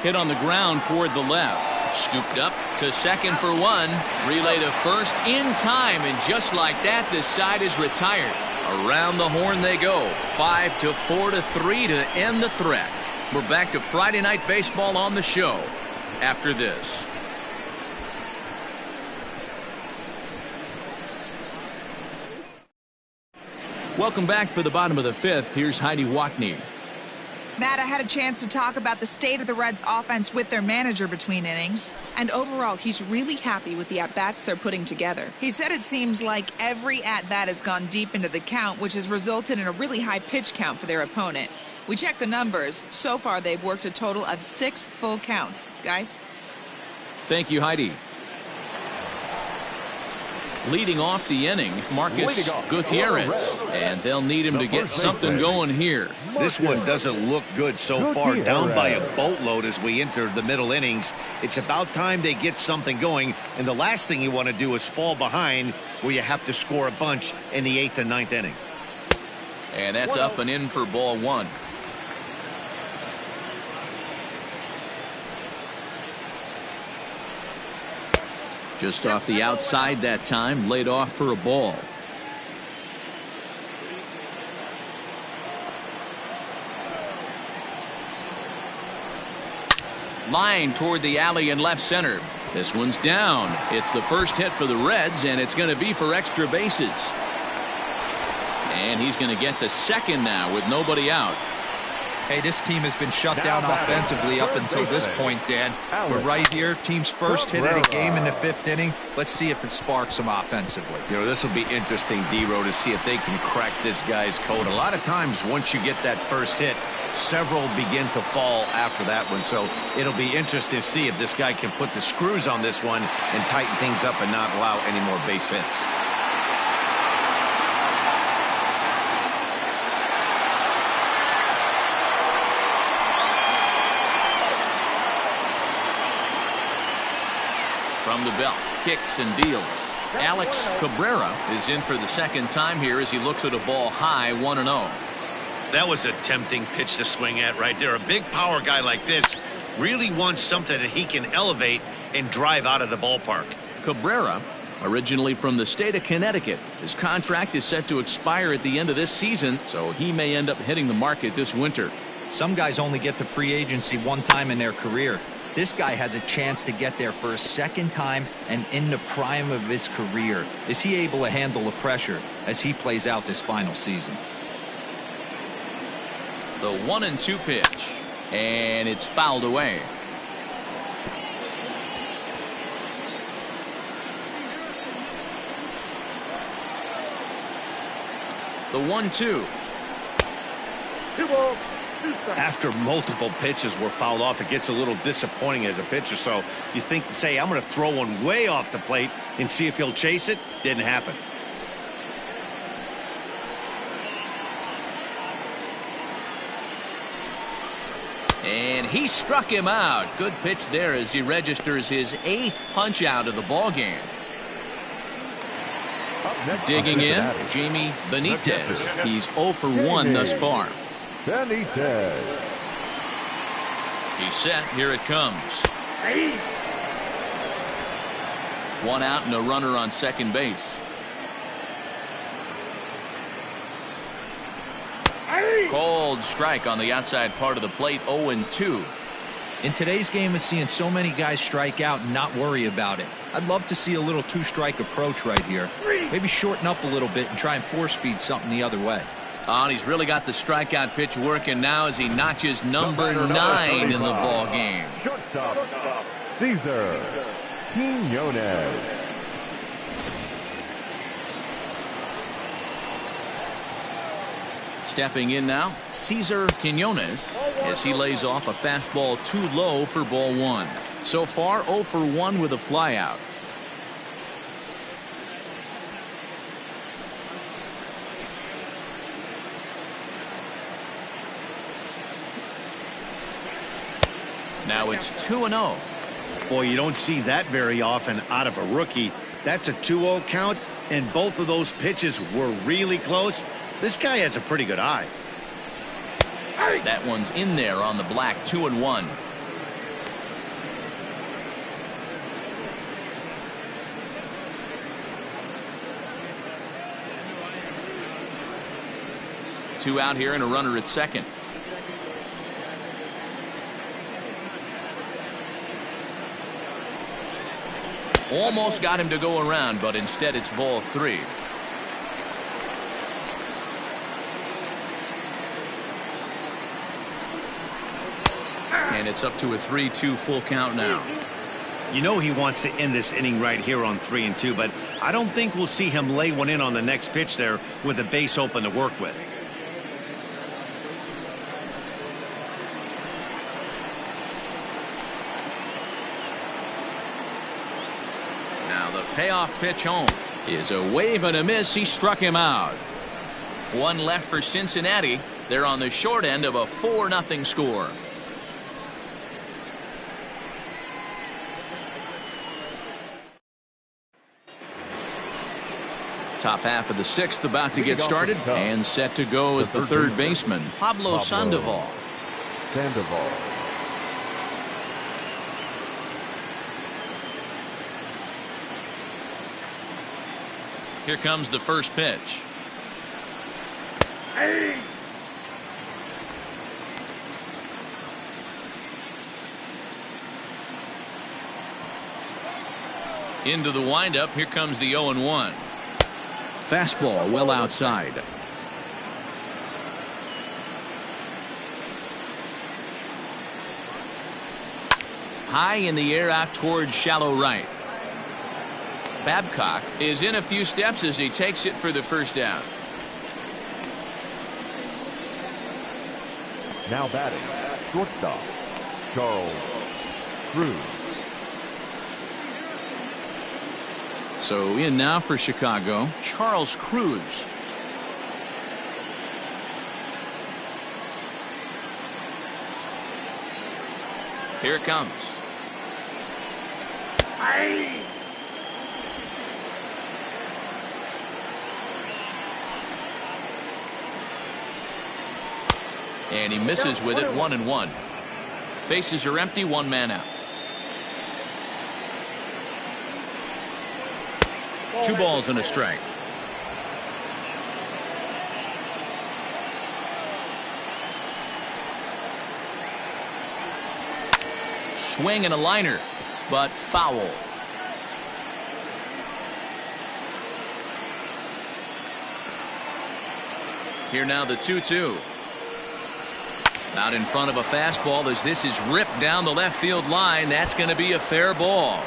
[SPEAKER 1] Hit on the ground toward the left. Scooped up to second for one. Relay to first in time, and just like that, this side is retired. Around the horn they go. 5-4-3 to end the threat. We're back to Friday Night Baseball on the show after this. Welcome back for the bottom of the fifth. Here's Heidi Watney.
[SPEAKER 6] Matt, I had a chance to talk about the state of the Reds offense with their manager between innings. And overall, he's really happy with the at-bats they're putting together. He said it seems like every at-bat has gone deep into the count, which has resulted in a really high pitch count for their opponent. We checked the numbers. So far, they've worked a total of 6 full counts. Guys?
[SPEAKER 1] Thank you, Heidi. Leading off the inning, Marcus Gutierrez, and they'll need him to get something going here.
[SPEAKER 2] This one doesn't look good so far, down by a boatload as we enter the middle innings. It's about time they get something going, and the last thing you want to do is fall behind where you have to score a bunch in the 8th and 9th inning.
[SPEAKER 1] And that's up and in for ball one. Just off the outside that time, laid off for a ball. Line toward the alley in left center. This one's down. It's the first hit for the Reds, and it's going to be for extra bases. And he's going to get to second now with nobody out.
[SPEAKER 4] Hey, this team has been shut down offensively up until this point, Dan. But right here, team's first hit of the game in the 5th inning. Let's see if it sparks them offensively.
[SPEAKER 2] You know, this will be interesting, D-Row, to see if they can crack this guy's code. A lot of times, once you get that first hit, several begin to fall after that one. So it'll be interesting to see if this guy can put the screws on this one and tighten things up and not allow any more base hits.
[SPEAKER 1] From the belt, kicks and deals. Alex Cabrera is in for the second time here as he looks at a ball high, 1-0.
[SPEAKER 2] That was a tempting pitch to swing at right there. A big power guy like this really wants something that he can elevate and drive out of the ballpark.
[SPEAKER 1] Cabrera, originally from the state of Connecticut, his contract is set to expire at the end of this season, so he may end up hitting the market this winter.
[SPEAKER 4] Some guys only get to free agency one time in their career. This guy has a chance to get there for a second time and in the prime of his career. Is he able to handle the pressure as he plays out this final season?
[SPEAKER 1] The 1-2 pitch, and it's fouled away. The 1-2.
[SPEAKER 5] 2 balls.
[SPEAKER 2] After multiple pitches were fouled off, it gets a little disappointing as a pitcher. So you think, say, I'm going to throw one way off the plate and see if he'll chase it. Didn't happen.
[SPEAKER 1] And he struck him out. Good pitch there as he registers his 8th punch out of the ball game. Digging in, Jamie Benitez. He's 0 for 1 thus far.
[SPEAKER 3] Benitez.
[SPEAKER 1] He's set. Here it comes. 1 out and a runner on second base. Cold strike on the outside part of the plate. 0-2.
[SPEAKER 4] In today's game of seeing so many guys strike out and not worry about it, I'd love to see a little 2-strike approach right here. Maybe shorten up a little bit and try and 4-speed something the other way.
[SPEAKER 1] Oh, and he's really got the strikeout pitch working now as he notches number 9 in the ball game.
[SPEAKER 3] Shortstop, Cesar Quinones.
[SPEAKER 1] Stepping in now, Cesar Quinones, as he lays off a fastball too low for ball 1. So far, 0 for 1 with a flyout. Now it's 2-0.
[SPEAKER 2] Boy, you don't see that very often out of a rookie. That's a 2-0 count, and both of those pitches were really close. This guy has a pretty good eye.
[SPEAKER 1] That one's in there on the black. 2-1. Two out here and a runner at second. Almost got him to go around, but instead it's ball 3. And it's up to a 3-2 full count now.
[SPEAKER 2] You know he wants to end this inning right here on 3-2, but I don't think we'll see him lay one in on the next pitch there with a base open to work with.
[SPEAKER 1] Now the payoff pitch home is a wave and a miss. He struck him out. One left for Cincinnati. They're on the short end of a 4-0 score. Top half of the 6th about to get started, and set to go as the third baseman, Pablo Sandoval. Here comes the first pitch. Into the windup. Here comes the 0-1. Fastball well outside. High in the air out towards shallow right. Babcock is in a few steps as he takes it for the first out.
[SPEAKER 3] Now batting, shortstop, Charles Cruz.
[SPEAKER 1] So in now for Chicago, Charles Cruz. Here it comes. And he misses with it. 1-1. Bases are empty. One man out. 2 balls and a strike. Swing and a liner, but foul. Here now the 2-2. Out in front of a fastball as this is ripped down the left field line. That's going to be a fair ball.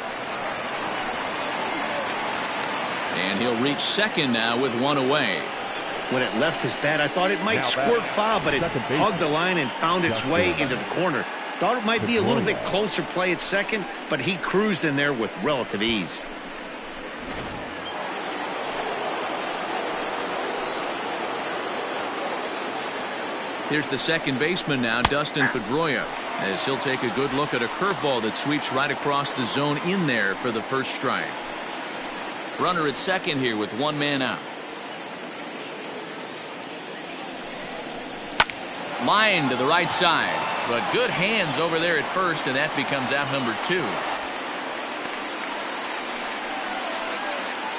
[SPEAKER 1] And he'll reach second now with 1 away.
[SPEAKER 2] When it left his bat, I thought it might squirt foul, but it hugged the line and found its way into the corner. Thought it might be a little bit closer play at second, but he cruised in there with relative ease.
[SPEAKER 1] Here's the second baseman now, Dustin Pedroia, as he'll take a good look at a curveball that sweeps right across the zone in there for the first strike. Runner at second here with 1 man out. Line to the right side, but good hands over there at first, and that becomes out number 2.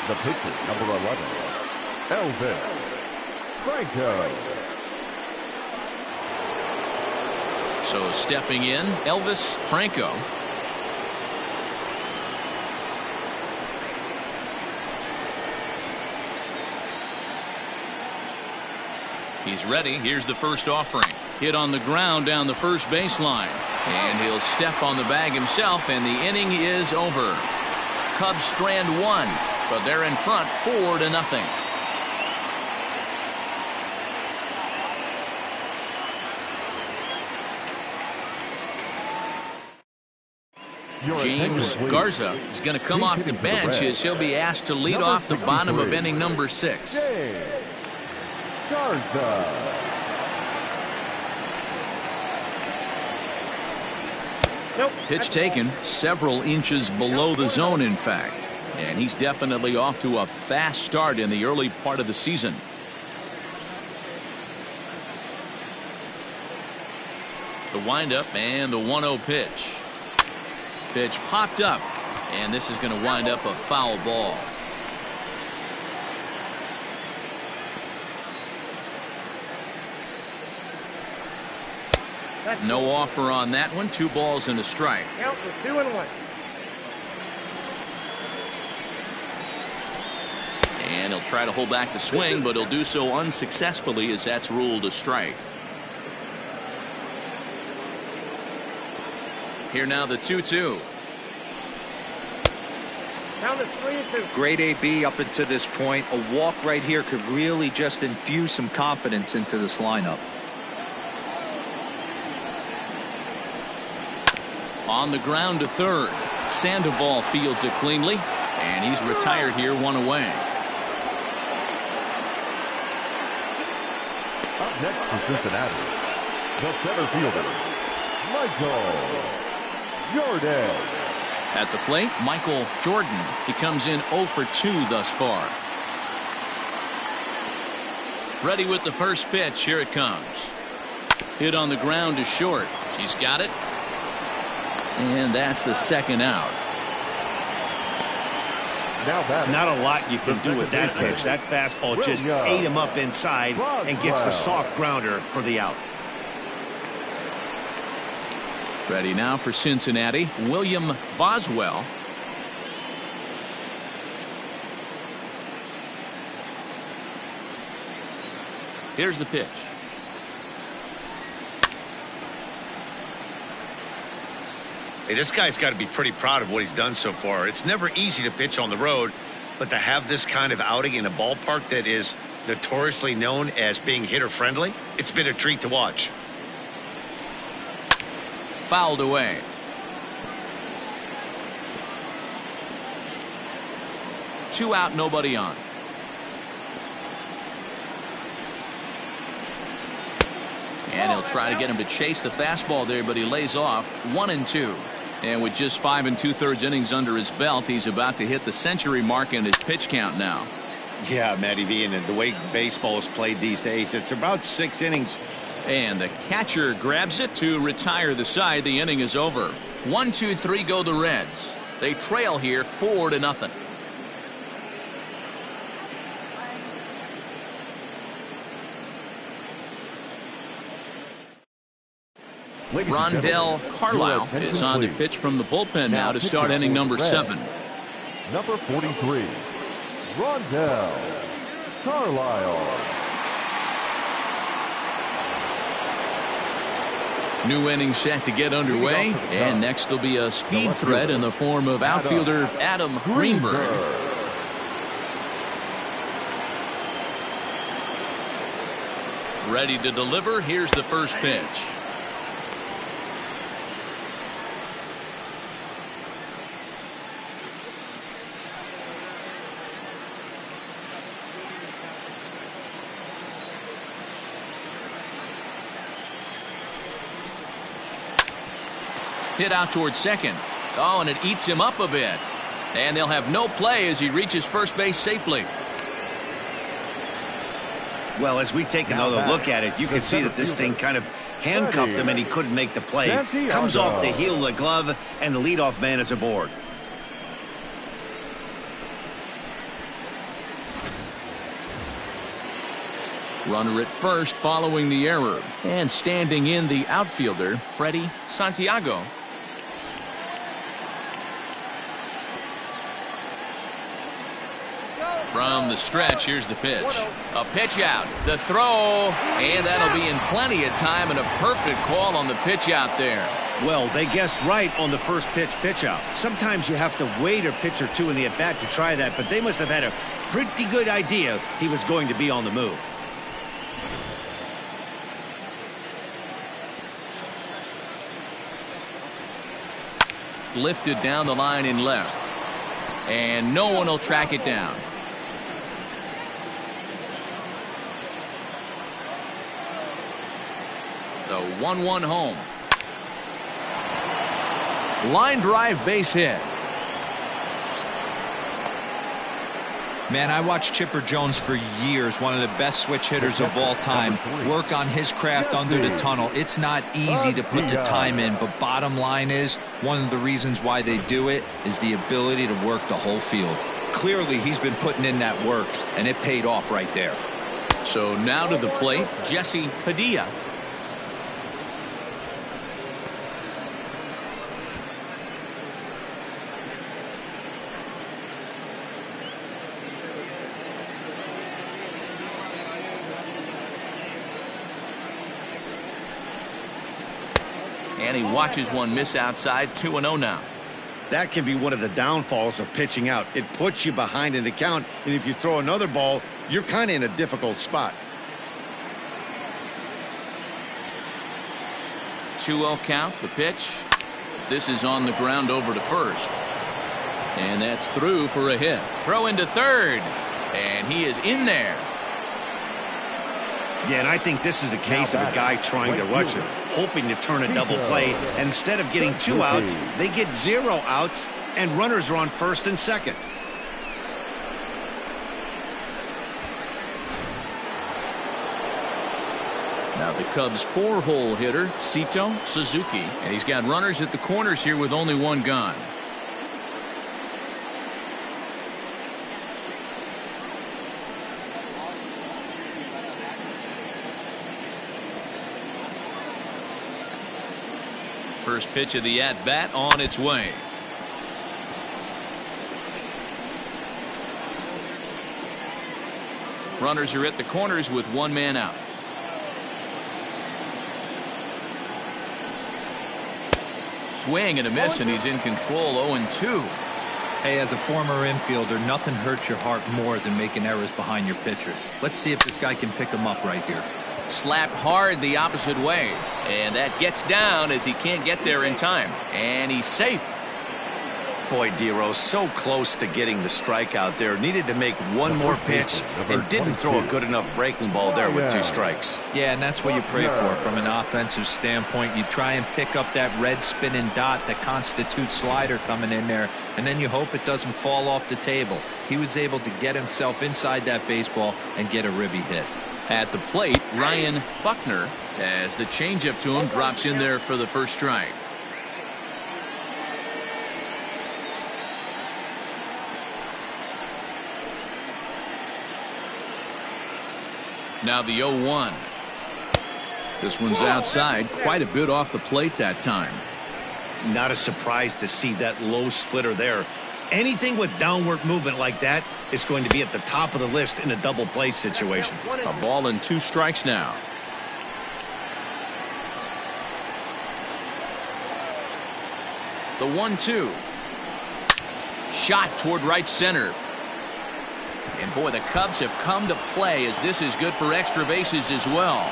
[SPEAKER 3] The pitcher, number 11, Elvis Franco.
[SPEAKER 1] So stepping in, Elvis Franco. He's ready. Here's the first offering. Hit on the ground down the first baseline. And he'll step on the bag himself, and the inning is over. Cubs strand 1, but they're in front 4-0. James Garza is going to come off the bench as he'll be asked to lead off the bottom of inning number 6.
[SPEAKER 3] Garza.
[SPEAKER 5] Nope.
[SPEAKER 1] Pitch taken several inches below the zone, in fact. And he's definitely off to a fast start in the early part of the season. The windup and the 1-0 pitch. Pitch popped up, and this is going to wind up a foul ball. No offer on that one. 2 balls and a strike.
[SPEAKER 5] Count was 2-1.
[SPEAKER 1] And he'll try to hold back the swing, but he'll do so unsuccessfully as that's ruled a strike. Here now the 2-2.
[SPEAKER 5] Count is 3-2.
[SPEAKER 4] Great AB up until this point. A walk right here could really just infuse some confidence into this lineup.
[SPEAKER 1] On the ground to third. Sandoval fields it cleanly, and he's retired here 1 away.
[SPEAKER 3] Up next for Cincinnati, the center fielder, Michael Jordan.
[SPEAKER 1] At the plate, Michael Jordan. He comes in 0 for 2 thus far. Ready with the first pitch. Here it comes. Hit on the ground to short. He's got it. And that's the second out.
[SPEAKER 2] Not a lot you can do with that pitch. That fastball just ate him up inside and gets the soft grounder for the out.
[SPEAKER 1] Ready now for Cincinnati, William Boswell. Here's the pitch.
[SPEAKER 2] Hey, this guy's got to be pretty proud of what he's done so far. It's never easy to pitch on the road, but to have this kind of outing in a ballpark that is notoriously known as being hitter-friendly, it's been a treat to watch.
[SPEAKER 1] Fouled away. Two out, nobody on. And he'll try to get him to chase the fastball there, but he lays off. 1-2. And with just 5 2/3 innings under his belt, he's about to hit the century mark in his pitch count now.
[SPEAKER 2] Yeah, Matty V, and the way baseball is played these days, it's about 6 innings.
[SPEAKER 1] And the catcher grabs it to retire the side. The inning is over. 1-2-3 go the Reds. They trail here 4-0. Rondell Carlisle is on to pitch from the bullpen now to start inning number 7.
[SPEAKER 3] Number 43, Rondell Carlisle.
[SPEAKER 1] New inning set to get underway, and next will be a speed threat in the form of outfielder Adam Greenberg. Ready to deliver. Here's the first pitch. Hit out towards second. Oh, and it eats him up a bit. And they'll have no play as he reaches first base safely.
[SPEAKER 2] Well, as we take another look at it, you can see that this thing kind of handcuffed him and he couldn't make the play. Comes off the heel of the glove, and the leadoff man is aboard.
[SPEAKER 1] Runner at first following the error. And standing in the outfielder, Freddie Santiago. From the stretch, here's the pitch. A pitch out. The throw. And that'll be in plenty of time, and a perfect call on the pitch out there.
[SPEAKER 2] Well, they guessed right on the first pitch out. Sometimes you have to wait a pitch or two in the at-bat to try that, but they must have had a pretty good idea he was going to be on the move.
[SPEAKER 1] Lifted down the line in left. And no one will track it down. The 1-1 home. Line drive, base hit.
[SPEAKER 4] Man, I watched Chipper Jones for years, one of the best switch hitters of all time, work on his craft under the tunnel. It's not easy to put the time in, but bottom line is, one of the reasons why they do it is the ability to work the whole field. Clearly, he's been putting in that work, and it paid off right there.
[SPEAKER 1] So now to the plate, Jesse Padilla. And he watches one miss outside. 2-0 now.
[SPEAKER 2] That can be one of the downfalls of pitching out. It puts you behind in the count, and if you throw another ball, you're kind of in a difficult spot.
[SPEAKER 1] 2-0 count. The pitch. This is on the ground over to first. And that's through for a hit. Throw into third. And he is in there.
[SPEAKER 2] Yeah, and I think this is the case of a guy trying to rush it, hoping to turn a double play, and instead of getting 2 outs, they get 0 outs, and runners are on first and second.
[SPEAKER 1] Now the Cubs' 4-hole hitter, Sito Suzuki, and he's got runners at the corners here with only one gone. First pitch of the at-bat on its way. Runners are at the corners with one man out. swing and a miss, and he's in control. 0-2.
[SPEAKER 4] Hey, as a former infielder, nothing hurts your heart more than making errors behind your pitchers. Let's see if this guy can pick them up right here.
[SPEAKER 1] Slapped hard the opposite way, and that gets down as he can't get there in time, and he's safe.
[SPEAKER 2] Boy, Dero, so close to getting the strikeout there. Needed to make one more pitch and didn't throw a good enough breaking ball there with 2 strikes.
[SPEAKER 4] Yeah, and that's what you pray for from an offensive standpoint. You try and pick up that red spinning dot that constitutes slider coming in there, and then you hope it doesn't fall off the table. He was able to get himself inside that baseball and get a ribby hit.
[SPEAKER 1] At the plate, Ryan Buckner, as the changeup to him drops in there for the first strike. Now the 0-1. This one's outside, quite a bit off the plate that time.
[SPEAKER 2] Not a surprise to see that low splitter there. Anything with downward movement like that is going to be at the top of the list in a double play situation.
[SPEAKER 1] A ball and 2 strikes now. The 1-2. Shot toward right center. And boy, the Cubs have come to play as this is good for extra bases as well.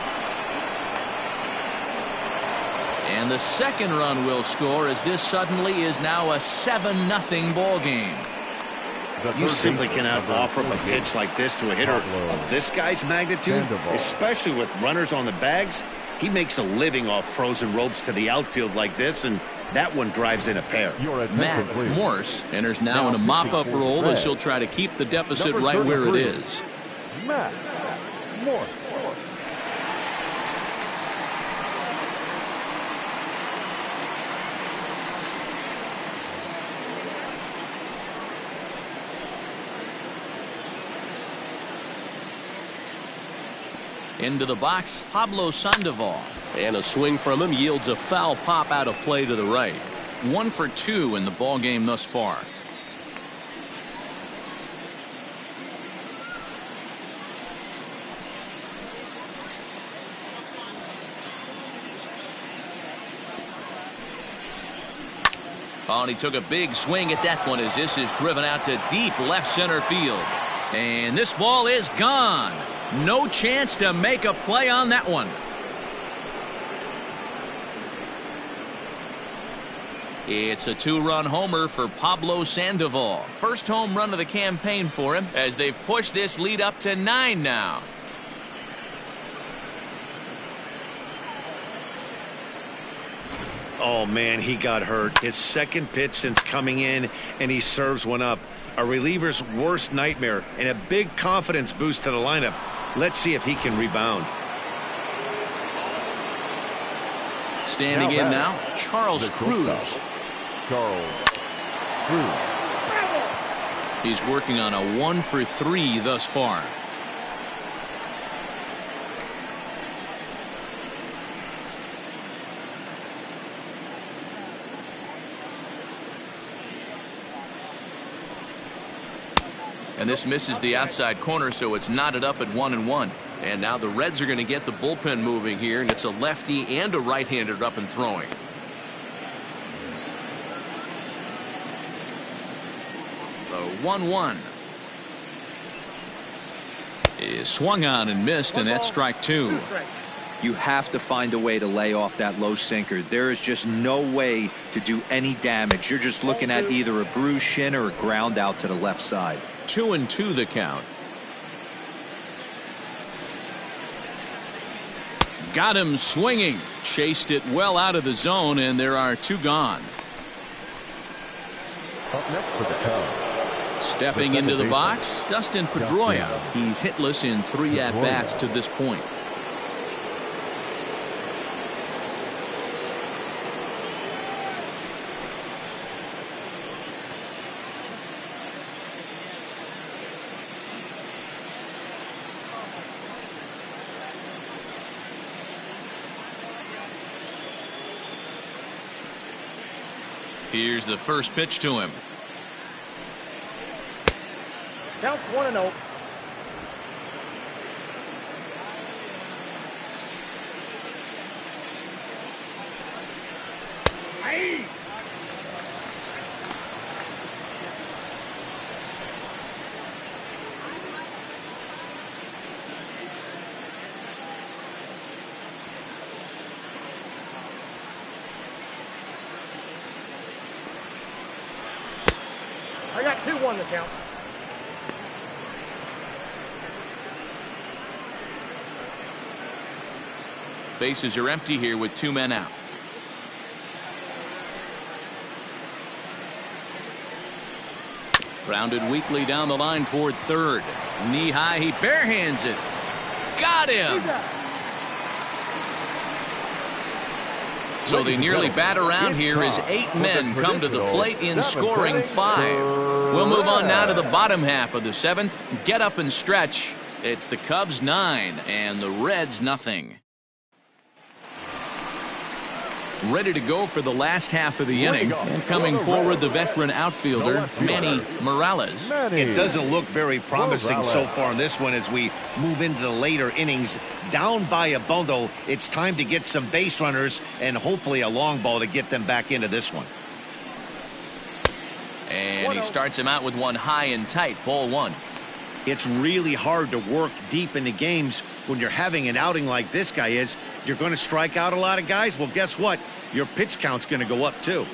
[SPEAKER 1] And the second run will score as this suddenly is now a 7-0 ball game.
[SPEAKER 2] You simply cannot offer up a pitch like this to a hitter of this guy's magnitude, especially with runners on the bags. He makes a living off frozen ropes to the outfield like this, and that one drives in a pair.
[SPEAKER 1] Matt Morse enters now in a mop-up role as he'll try to keep the deficit right where it is.
[SPEAKER 3] Matt Morse.
[SPEAKER 1] Into the box, Pablo Sandoval. And a swing from him yields a foul pop out of play to the right. 1 for 2 in the ball game thus far. Oh, and he took a big swing at that one as this is driven out to deep left center field. And this ball is gone. No chance to make a play on that one. It's a 2-run homer for Pablo Sandoval. First home run of the campaign for him as they've pushed this lead up to 9 now.
[SPEAKER 2] Oh, man, he got hurt. His second pitch since coming in, and he serves one up. A reliever's worst nightmare and a big confidence boost to the lineup. Let's see if he can rebound.
[SPEAKER 1] Standing in now, Charles Cruz. He's working on a 1 for 3 thus far. And this misses the outside corner, so it's knotted up at 1-1. And now the Reds are going to get the bullpen moving here, and it's a lefty and a right-hander up and throwing. The 1-1 is swung on and missed, and that's strike 2.
[SPEAKER 4] You have to find a way to lay off that low sinker. There is just no way to do any damage. You're just looking at either a bruised shin or a ground out to the left side.
[SPEAKER 1] 2-2 the count. Got him swinging. Chased it well out of the zone, and there are 2 gone.
[SPEAKER 3] Up next for the Cubs.
[SPEAKER 1] Stepping into the box, Dustin Pedroia. He's hitless in 3 at-bats to this point. Here's the first pitch to him.
[SPEAKER 5] Count 1-0. 2-1 the count.
[SPEAKER 1] Bases are empty here with 2 men out. Grounded weakly down the line toward third. Knee high, he barehands it. Got him! So they nearly bat around here as 8 men come to the plate in scoring 5. We'll move on now to the bottom half of the 7th. Get up and stretch. It's the Cubs 9 and the Reds nothing. Ready to go for the last half of the inning. And coming forward, the veteran outfielder, Manny Morales.
[SPEAKER 2] It doesn't look very promising so far in this one as we move into the later innings. Down by a bundle, it's time to get some base runners and hopefully a long ball to get them back into this one.
[SPEAKER 1] And he starts him out with one high and tight, ball 1.
[SPEAKER 2] It's really hard to work deep into games when you're having an outing like this guy is. You're going to strike out a lot of guys. Well, guess what? Your pitch count's going to go up too.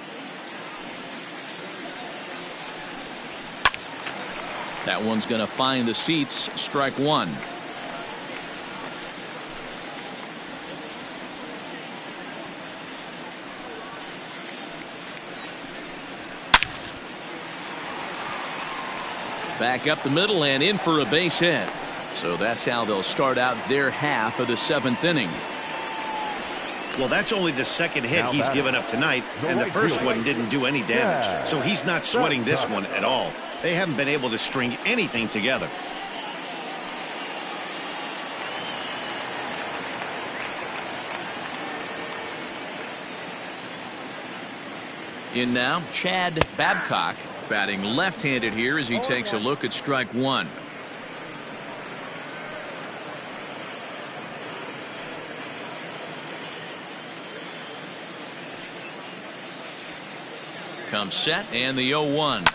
[SPEAKER 1] That one's going to find the seats. Strike 1. Back up the middle and in for a base hit. So that's how they'll start out their half of the 7th inning.
[SPEAKER 2] Well, that's only the second hit he's given up tonight, and the first one didn't do any damage. So he's not sweating this one at all. They haven't been able to string anything together.
[SPEAKER 1] In now, Chad Babcock, batting left-handed here as he takes a look at strike 1. Comes set and the 0-1.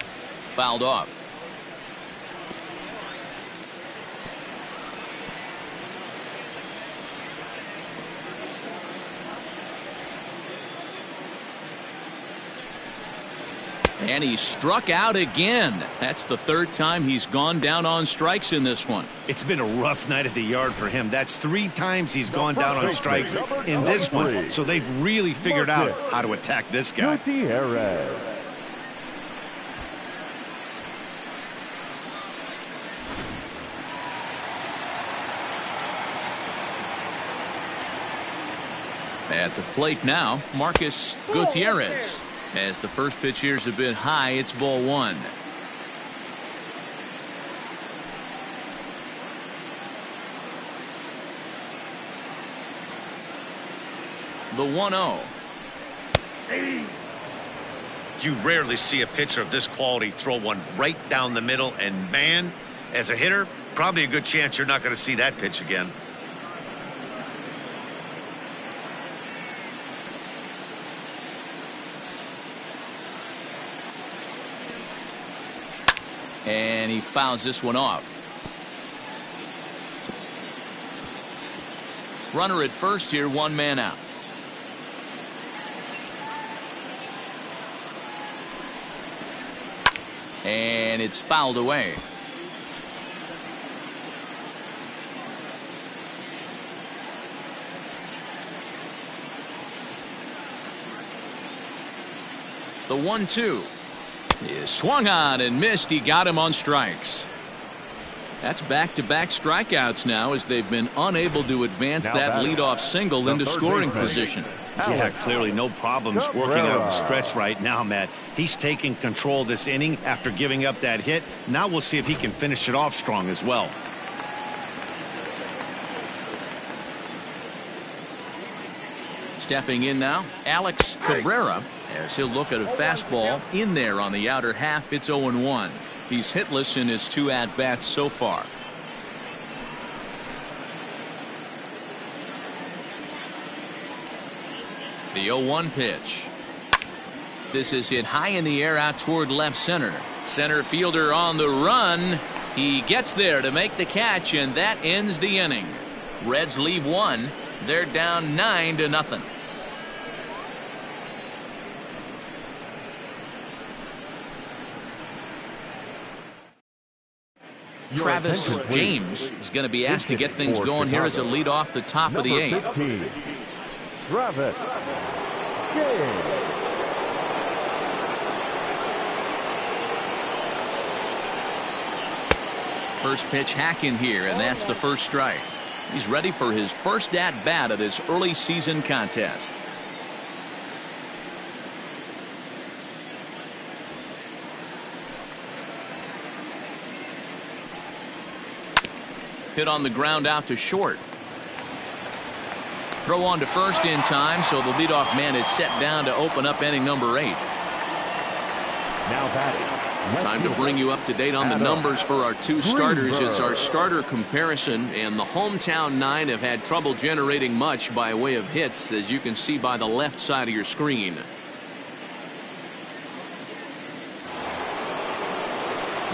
[SPEAKER 1] Fouled off. And he struck out again. That's the 3rd time he's gone down on strikes in this one.
[SPEAKER 2] It's been a rough night at the yard for him. That's 3 times he's gone down on strikes in this one. So they've really figured out how to attack this guy.
[SPEAKER 1] At the plate now, Marcus Gutierrez. As the first pitch here's a bit high, it's ball 1. The 1-0.
[SPEAKER 2] You rarely see a pitcher of this quality throw one right down the middle, and man, as a hitter, probably a good chance you're not going to see that pitch again.
[SPEAKER 1] And he fouls this one off. Runner at first here, 1 man out. And it's fouled away. The 1-2 is swung on and missed. He got him on strikes. That's back-to-back strikeouts now as they've been unable to advance that leadoff single into scoring position.
[SPEAKER 2] Yeah, clearly no problems working out of the stretch right now, Matt. He's taking control of this inning after giving up that hit. Now we'll see if he can finish it off strong as well.
[SPEAKER 1] Stepping in now, Alex Cabrera, as he'll look at a fastball in there on the outer half. It's 0-1. He's hitless in his 2 at-bats so far. The 0-1 pitch. This is hit high in the air out toward left center. Center fielder on the run. He gets there to make the catch, and that ends the inning. Reds leave 1. They're down 9-0. Travis James is going to be asked to get things going here as a lead off the top of the 8th.
[SPEAKER 3] 15, Travis James.
[SPEAKER 1] First pitch hack in here, and that's the first strike. He's ready for his first at-bat of this early season contest. Hit on the ground out to short. Throw on to first in time, so the leadoff man is set down to open up inning number 8.
[SPEAKER 3] Now batting.
[SPEAKER 1] Time to bring you up to date on the numbers for our 2 starters. It's our starter comparison, and the hometown 9 have had trouble generating much by way of hits, as you can see by the left side of your screen.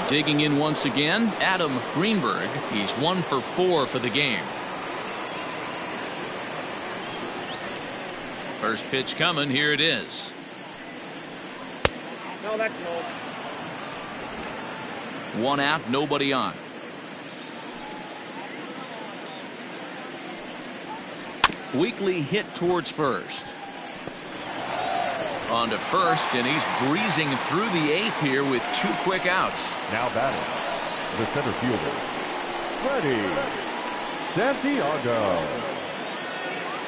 [SPEAKER 1] Digging in once again, Adam Greenberg. He's 1 for 4 for the game. First pitch coming. Here it is.
[SPEAKER 5] No, that's no.
[SPEAKER 1] 1 out, nobody on. Weekly hit towards first. On to first, and he's breezing through the 8th here with 2 quick outs.
[SPEAKER 3] Now batting. The center fielder, Freddie Santiago.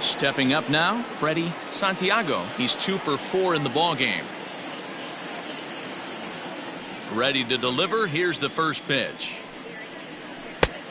[SPEAKER 1] Stepping up now, Freddie Santiago. He's 2 for 4 in the ballgame. Ready to deliver. Here's the first pitch.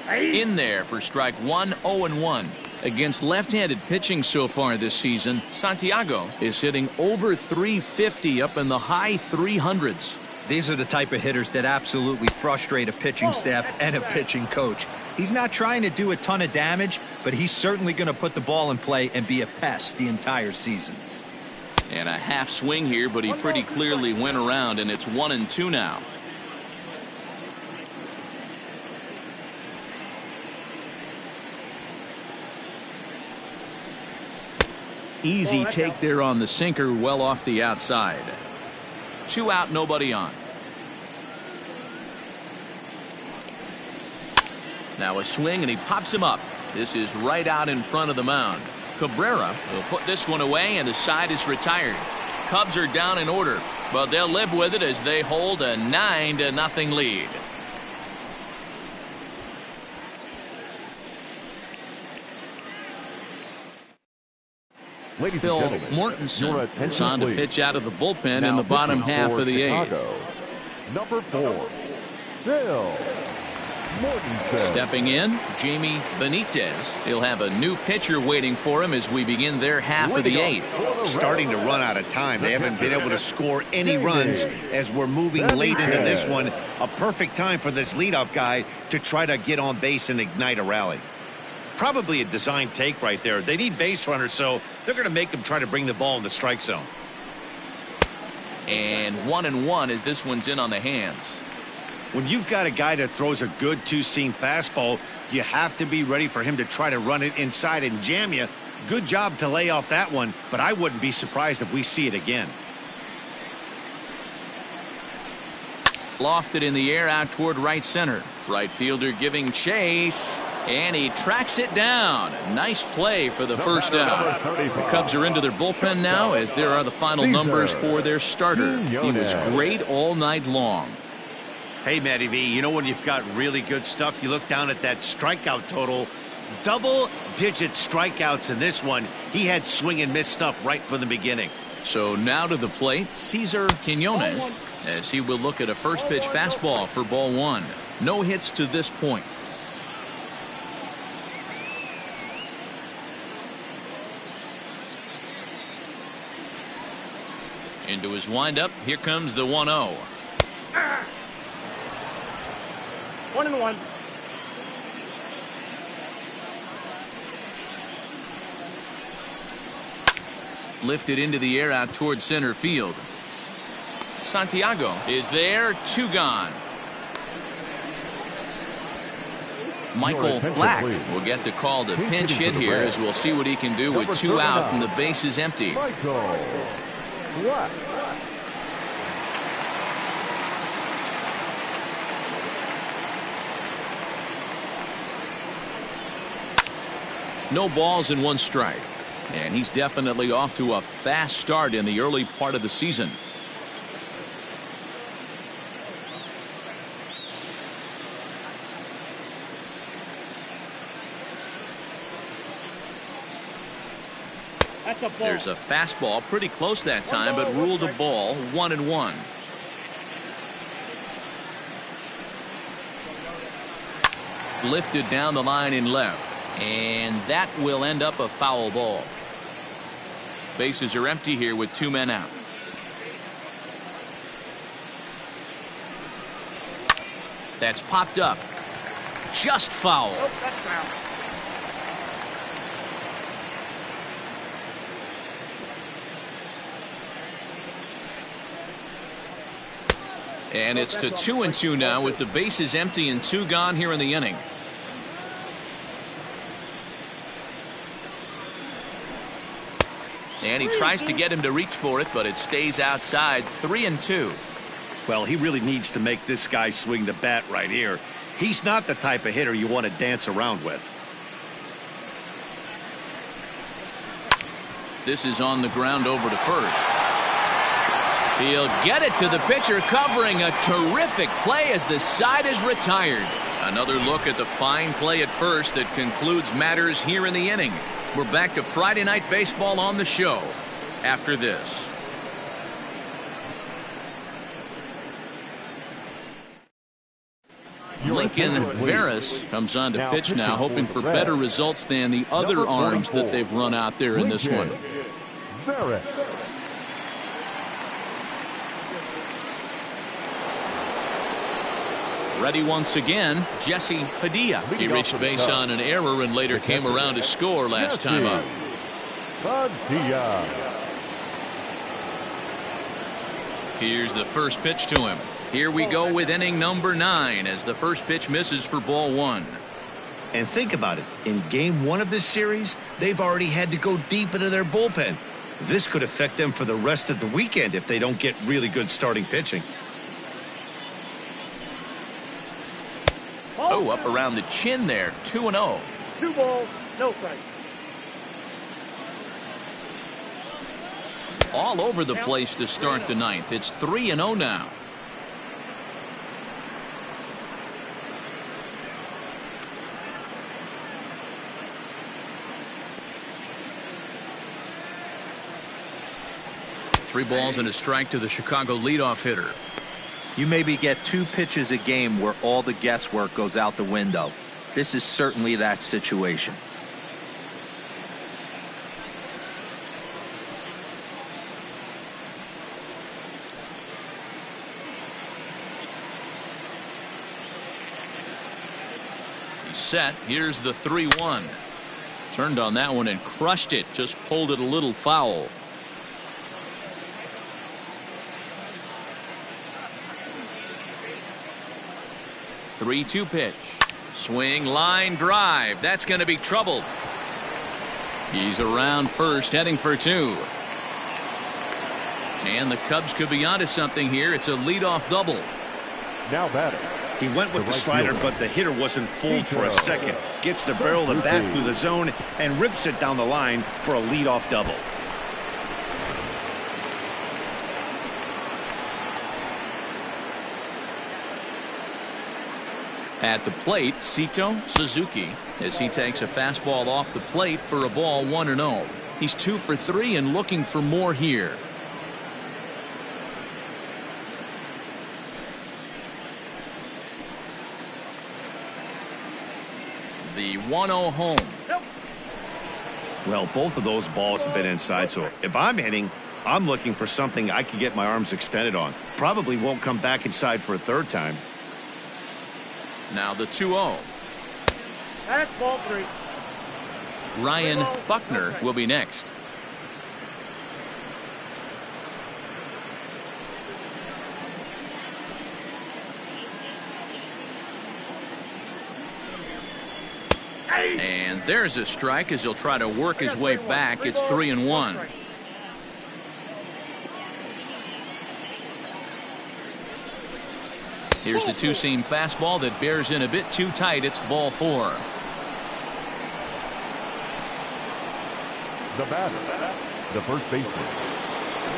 [SPEAKER 1] In there for strike 1, 0-1. Against left-handed pitching so far this season, Santiago is hitting over 350 up in the high 300s.
[SPEAKER 4] These are the type of hitters that absolutely frustrate a pitching staff and a pitching coach. He's not trying to do a ton of damage, but he's certainly going to put the ball in play and be a pest the entire season.
[SPEAKER 1] And a half swing here, but he pretty clearly went around, and it's 1-2 now. Easy take there on the sinker, well off the outside. 2 out, nobody on. Now a swing, and he pops him up. This is right out in front of the mound. Cabrera will put this one away, and the side is retired. Cubs are down in order, but they'll live with it as they hold a 9-0 lead. Phil Mortensen is on to pitch out of the bullpen in the bottom half of the
[SPEAKER 3] Chicago, 8th. Number 4, Phil Mortensen.
[SPEAKER 1] Stepping in, Jamie Benitez. He'll have a new pitcher waiting for him as we begin their half of the 8th.
[SPEAKER 2] Starting to run out of time. They haven't been able to score any runs as we're moving late into this one. A perfect time for this leadoff guy to try to get on base and ignite a rally. Probably a design take right there. They need base runners, so they're going to make them try to bring the ball in the strike zone.
[SPEAKER 1] And 1-1 as this one's in on the hands.
[SPEAKER 2] When you've got a guy that throws a good 2-seam fastball, you have to be ready for him to try to run it inside and jam you. Good job to lay off that one, but I wouldn't be surprised if we see it again.
[SPEAKER 1] Lofted in the air out toward right center. Right fielder giving chase, and he tracks it down. Nice play for the first out. The Cubs are into their bullpen now, as there are the final numbers for their starter. He was great all night long.
[SPEAKER 2] Hey, Matty V, you know when you've got really good stuff, you look down at that strikeout total. Double-digit strikeouts in this one. He had swing and miss stuff right from the beginning.
[SPEAKER 1] So now to the plate, Cesar Quinones, as he will look at a first pitch fastball for ball 1. No hits to this point. Into his windup. Here comes the 1-0.
[SPEAKER 5] 1-1.
[SPEAKER 1] Lifted into the air out towards center field. Santiago is there. 2 gone. Michael Black will get the call to pinch hit here, as we'll see what he can do with 2 out and the base is empty.
[SPEAKER 3] Michael Black.
[SPEAKER 1] No balls and 1 strike. And he's definitely off to a fast start in the early part of the season. There's a fastball pretty close that time, but ruled a ball. 1-1. Lifted down the line in left, and that will end up a foul ball. Bases are empty here with 2 men out. That's popped up. Just foul.
[SPEAKER 5] Oh, that's foul.
[SPEAKER 1] And it's to 2-2 now with the bases empty and 2 gone here in the inning. And he tries to get him to reach for it, but it stays outside. 3-2.
[SPEAKER 2] Well, he really needs to make this guy swing the bat right here. He's not the type of hitter you want to dance around with.
[SPEAKER 1] This is on the ground over to first. He'll get it to the pitcher, covering a terrific play as the side is retired. Another look at the fine play at first that concludes matters here in the inning. We're back to Friday Night Baseball on the show after this. Lincoln Veras comes on to pitch now, hoping for better results than the other arms that they've run out there in this one. Ready once again, Jesse Padilla. He reached base on an error and later came around to score last time up. Here's the first pitch to him. Here we go with inning number 9 as the first pitch misses for ball 1.
[SPEAKER 2] And think about it. In game 1 of this series, they've already had to go deep into their bullpen. This could affect them for the rest of the weekend if they don't get really good starting pitching.
[SPEAKER 1] Oh, up around the chin there. 2-0.
[SPEAKER 5] 2 balls, no strikes.
[SPEAKER 1] All over the place to start the 9th. It's 3-0 now. Three balls and a strike to the Chicago leadoff hitter.
[SPEAKER 4] You maybe get 2 pitches a game where all the guesswork goes out the window. This is certainly that situation.
[SPEAKER 1] He's set. Here's the 3-1. Turned on that one and crushed it. Just pulled it a little foul. Three-two pitch. Swing, line, drive. That's going to be trouble. He's around first, heading for 2. And the Cubs could be onto something here. It's a leadoff double.
[SPEAKER 3] Now batting.
[SPEAKER 2] He went with the slider, but the hitter wasn't fooled for a second. Gets the barrel of the bat through the zone and rips it down the line for a leadoff double.
[SPEAKER 1] At the plate, Sito Suzuki, as he takes a fastball off the plate for a ball. 1-0. He's 2 for 3 and looking for more here. The 1-0 home.
[SPEAKER 2] Well, both of those balls have been inside, so if I'm hitting, I'm looking for something I can get my arms extended on. Probably won't come back inside for a third time.
[SPEAKER 1] Now the 2-0.
[SPEAKER 5] That's ball 3.
[SPEAKER 1] Ryan Buckner will be next. And there's a strike as he'll try to work his way back. It's 3-1. Here's the two-seam fastball that bears in a bit too tight. It's ball 4.
[SPEAKER 3] The batter, the first baseman,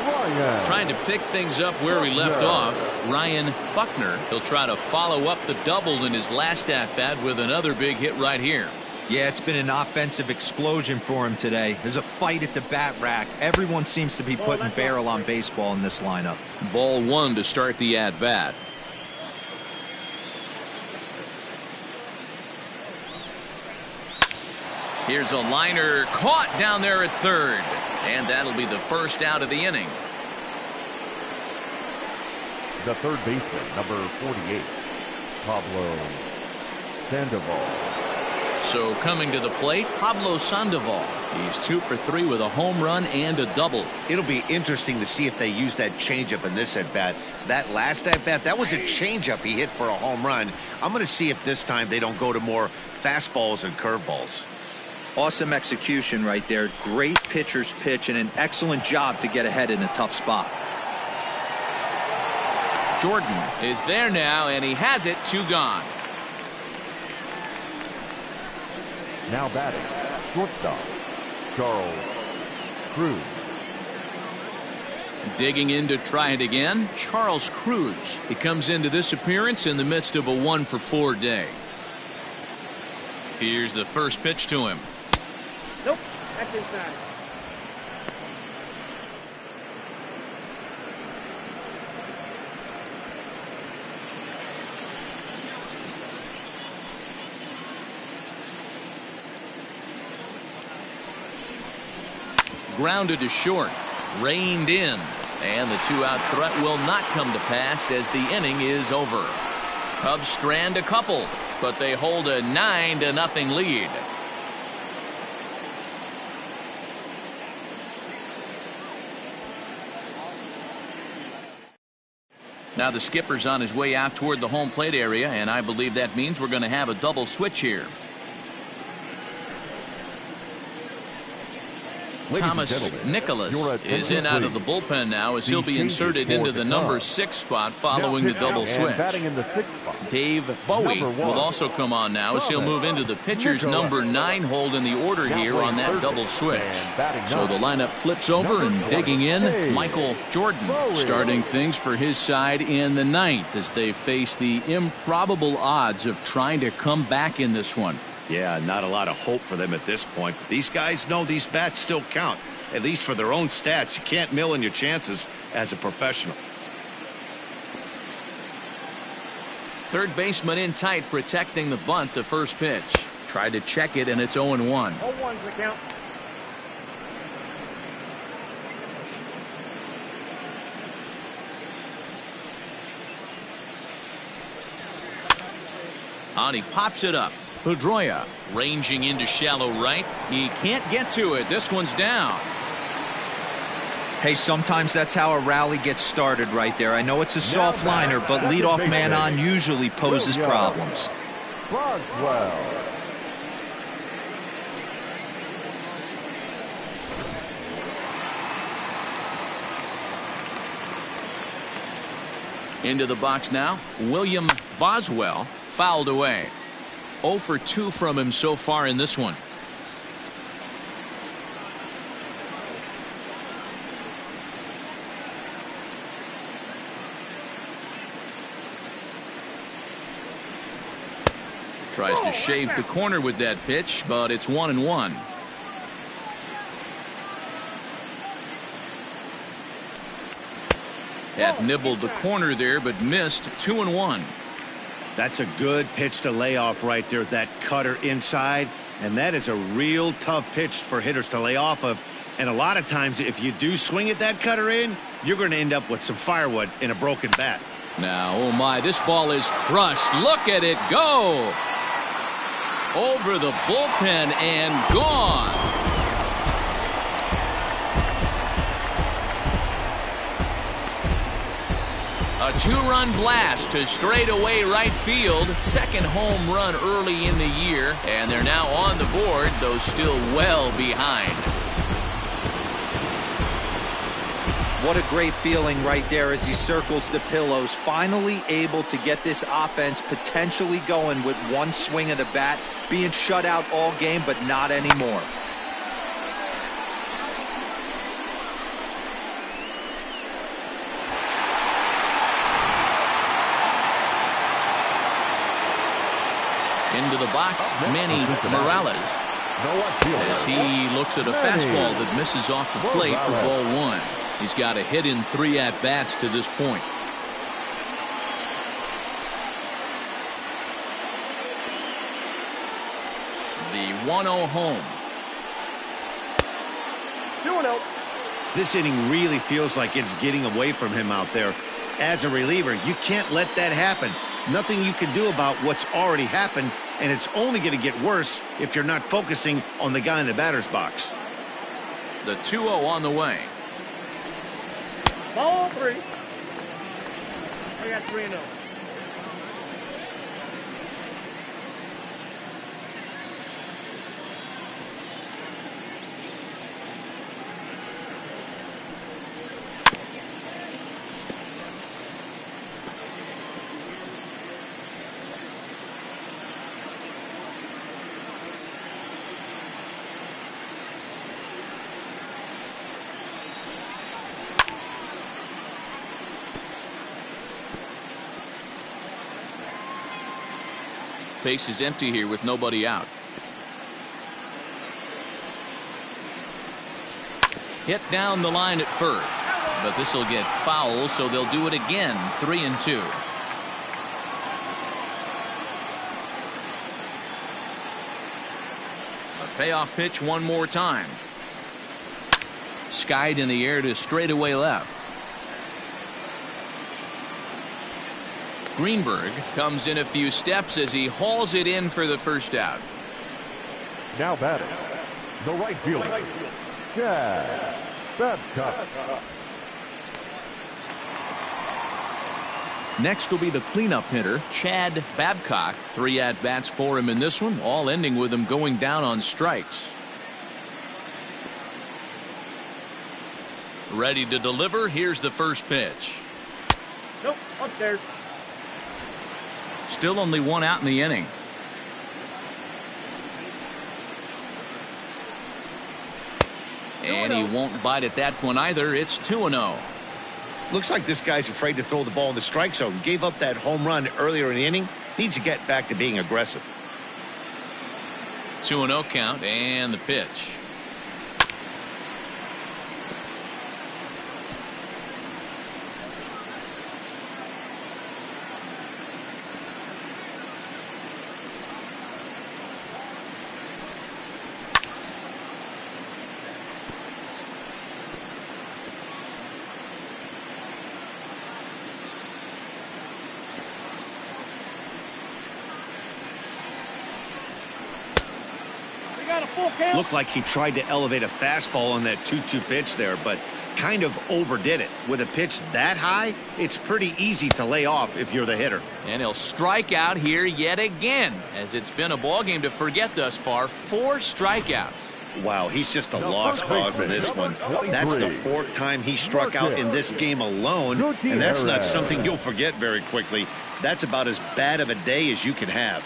[SPEAKER 3] Ryan.
[SPEAKER 1] Trying to pick things up where we left off, Ryan Buckner. He'll try to follow up the double in his last at-bat with another big hit right here.
[SPEAKER 4] Yeah, it's been an offensive explosion for him today. There's a fight at the bat rack. Everyone seems to be putting barrel on baseball in this lineup.
[SPEAKER 1] Ball one to start the at-bat. Here's a liner caught down there at third. And that'll be the first out of the inning.
[SPEAKER 3] The third baseman, number 48, Pablo Sandoval.
[SPEAKER 1] So coming to the plate, Pablo Sandoval. He's 2 for 3 with a home run and a double.
[SPEAKER 2] It'll be interesting to see if they use that changeup in this at-bat. That last at-bat, that was a changeup he hit for a home run. I'm going to see if this time they don't go to more fastballs and curveballs.
[SPEAKER 4] Awesome execution right there. Great pitcher's pitch and an excellent job to get ahead in a tough spot.
[SPEAKER 1] Jordan is there now, and he has it. 2 gone.
[SPEAKER 3] Now batting, shortstop, Charles Cruz.
[SPEAKER 1] Digging in to try it again, Charles Cruz. He comes into this appearance in the midst of a 1 for 4 day. Here's the first pitch to him.
[SPEAKER 5] Nope, that's inside.
[SPEAKER 1] Grounded to short, reined in, and the 2-out threat will not come to pass as the inning is over. Cubs strand a couple, but they hold a 9-0 lead. Now the skipper's on his way out toward the home plate area, and I believe that means we're going to have a double switch here. Thomas Nicholas is in out of the bullpen now as he'll be inserted into the number 6 spot following the double switch. Dave Bowie will also come on now as he'll move into the pitcher's number 9 hold in the order here on that double switch. So the lineup flips over, and digging in, Michael Jordan starting things for his side in the 9th as they face the improbable odds of trying to come back in this one.
[SPEAKER 2] Yeah, not a lot of hope for them at this point. But these guys know these bats still count, at least for their own stats. You can't mill in your chances as a professional.
[SPEAKER 1] Third baseman in tight, protecting the bunt. The first pitch. Tried to check it, and it's 0-1.
[SPEAKER 5] 0-1's the count.
[SPEAKER 1] On he pops it up. Pedroia ranging into shallow right. He can't get to it. This one's down.
[SPEAKER 4] Hey, sometimes that's how a rally gets started right there. I know it's a soft liner, but leadoff man on usually poses problems.
[SPEAKER 3] Roswell.
[SPEAKER 1] Into the box now, William Boswell, fouled away. 0 for 2 from him so far in this one. Tries to shave the corner with that pitch, but it's 1-1. Had nibbled the corner there, but missed. 2-1.
[SPEAKER 2] That's a good pitch to lay off right there, that cutter inside, and that is a real tough pitch for hitters to lay off of. And a lot of times if you do swing at that cutter in, you're going to end up with some firewood in a broken bat.
[SPEAKER 1] Now, oh my, this ball is crushed. Look at it go. Over the bullpen and gone. A 2-run blast to straightaway right field. Second home run early in the year, and they're now on the board, though still well behind.
[SPEAKER 4] What a great feeling right there as he circles the pillows. Finally able to get this offense potentially going with one swing of the bat. Being shut out all game, but not anymore.
[SPEAKER 1] into the box, Manny Morales, as he looks at a fastball that misses off the plate for ball one. He's got a hit in 3 at-bats to this point. The 1-0 home.
[SPEAKER 5] 2-0.
[SPEAKER 2] This inning really feels like it's getting away from him out there. As a reliever, you can't let that happen. Nothing you can do about what's already happened, and it's only going to get worse if you're not focusing on the guy in the batter's box.
[SPEAKER 1] The 2-0 on the way.
[SPEAKER 5] Ball 3. I got 3-0.
[SPEAKER 1] Base is empty here with nobody out. Hit down the line at first, but this will get foul, so they'll do it again. 3-2. A payoff pitch one more time. Skied in the air to straightaway left. Greenberg comes in a few steps as he hauls it in for the first out.
[SPEAKER 3] Now batting, the right fielder, Chad Babcock.
[SPEAKER 1] Next will be the cleanup hitter, Chad Babcock. 3 at-bats for him in this one, all ending with him going down on strikes. Ready to deliver. Here's the first pitch.
[SPEAKER 5] Nope, upstairs.
[SPEAKER 1] Still only 1 out in the inning. And he won't bite at that one either. It's 2-0.
[SPEAKER 2] Looks like this guy's afraid to throw the ball in the strike zone. Gave up that home run earlier in the inning. Needs to get back to being aggressive.
[SPEAKER 1] 2-0 count and the pitch.
[SPEAKER 2] Looked like he tried to elevate a fastball on that 2-2 pitch there, but kind of overdid it. With a pitch that high, it's pretty easy to lay off if you're the hitter.
[SPEAKER 1] And he'll strike out here yet again, as it's been a ball game to forget thus far. 4 strikeouts.
[SPEAKER 2] Wow, he's just a lost cause in this one. That's the 4th time he struck out in this game alone, and that's not something you'll forget very quickly. That's about as bad of a day as you can have.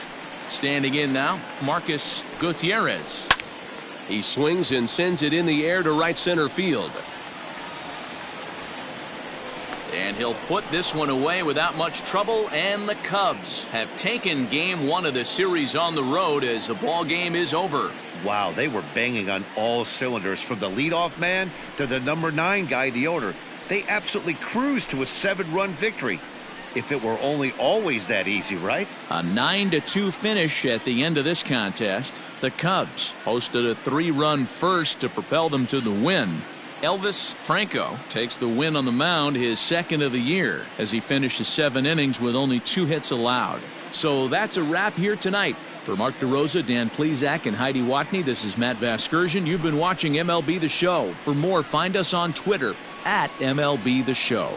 [SPEAKER 1] Standing in now, Marcus Gutierrez.
[SPEAKER 7] He swings and sends it in the air to right center field.
[SPEAKER 1] And he'll put this one away without much trouble, and the Cubs have taken game 1 of the series on the road as the ball game is over.
[SPEAKER 2] Wow, they were banging on all cylinders, from the leadoff man to the number 9 guy in the order. They absolutely cruised to a 7-run victory. If it were only always that easy, right?
[SPEAKER 1] A 9-2 finish at the end of this contest. The Cubs posted a 3-run first to propel them to the win. Elvis Franco takes the win on the mound, his 2nd of the year, as he finishes 7 innings with only 2 hits allowed. So that's a wrap here tonight. For Mark DeRosa, Dan Plesac, and Heidi Watney, this is Matt Vasgersian. You've been watching MLB The Show. For more, find us on Twitter @MLB The Show.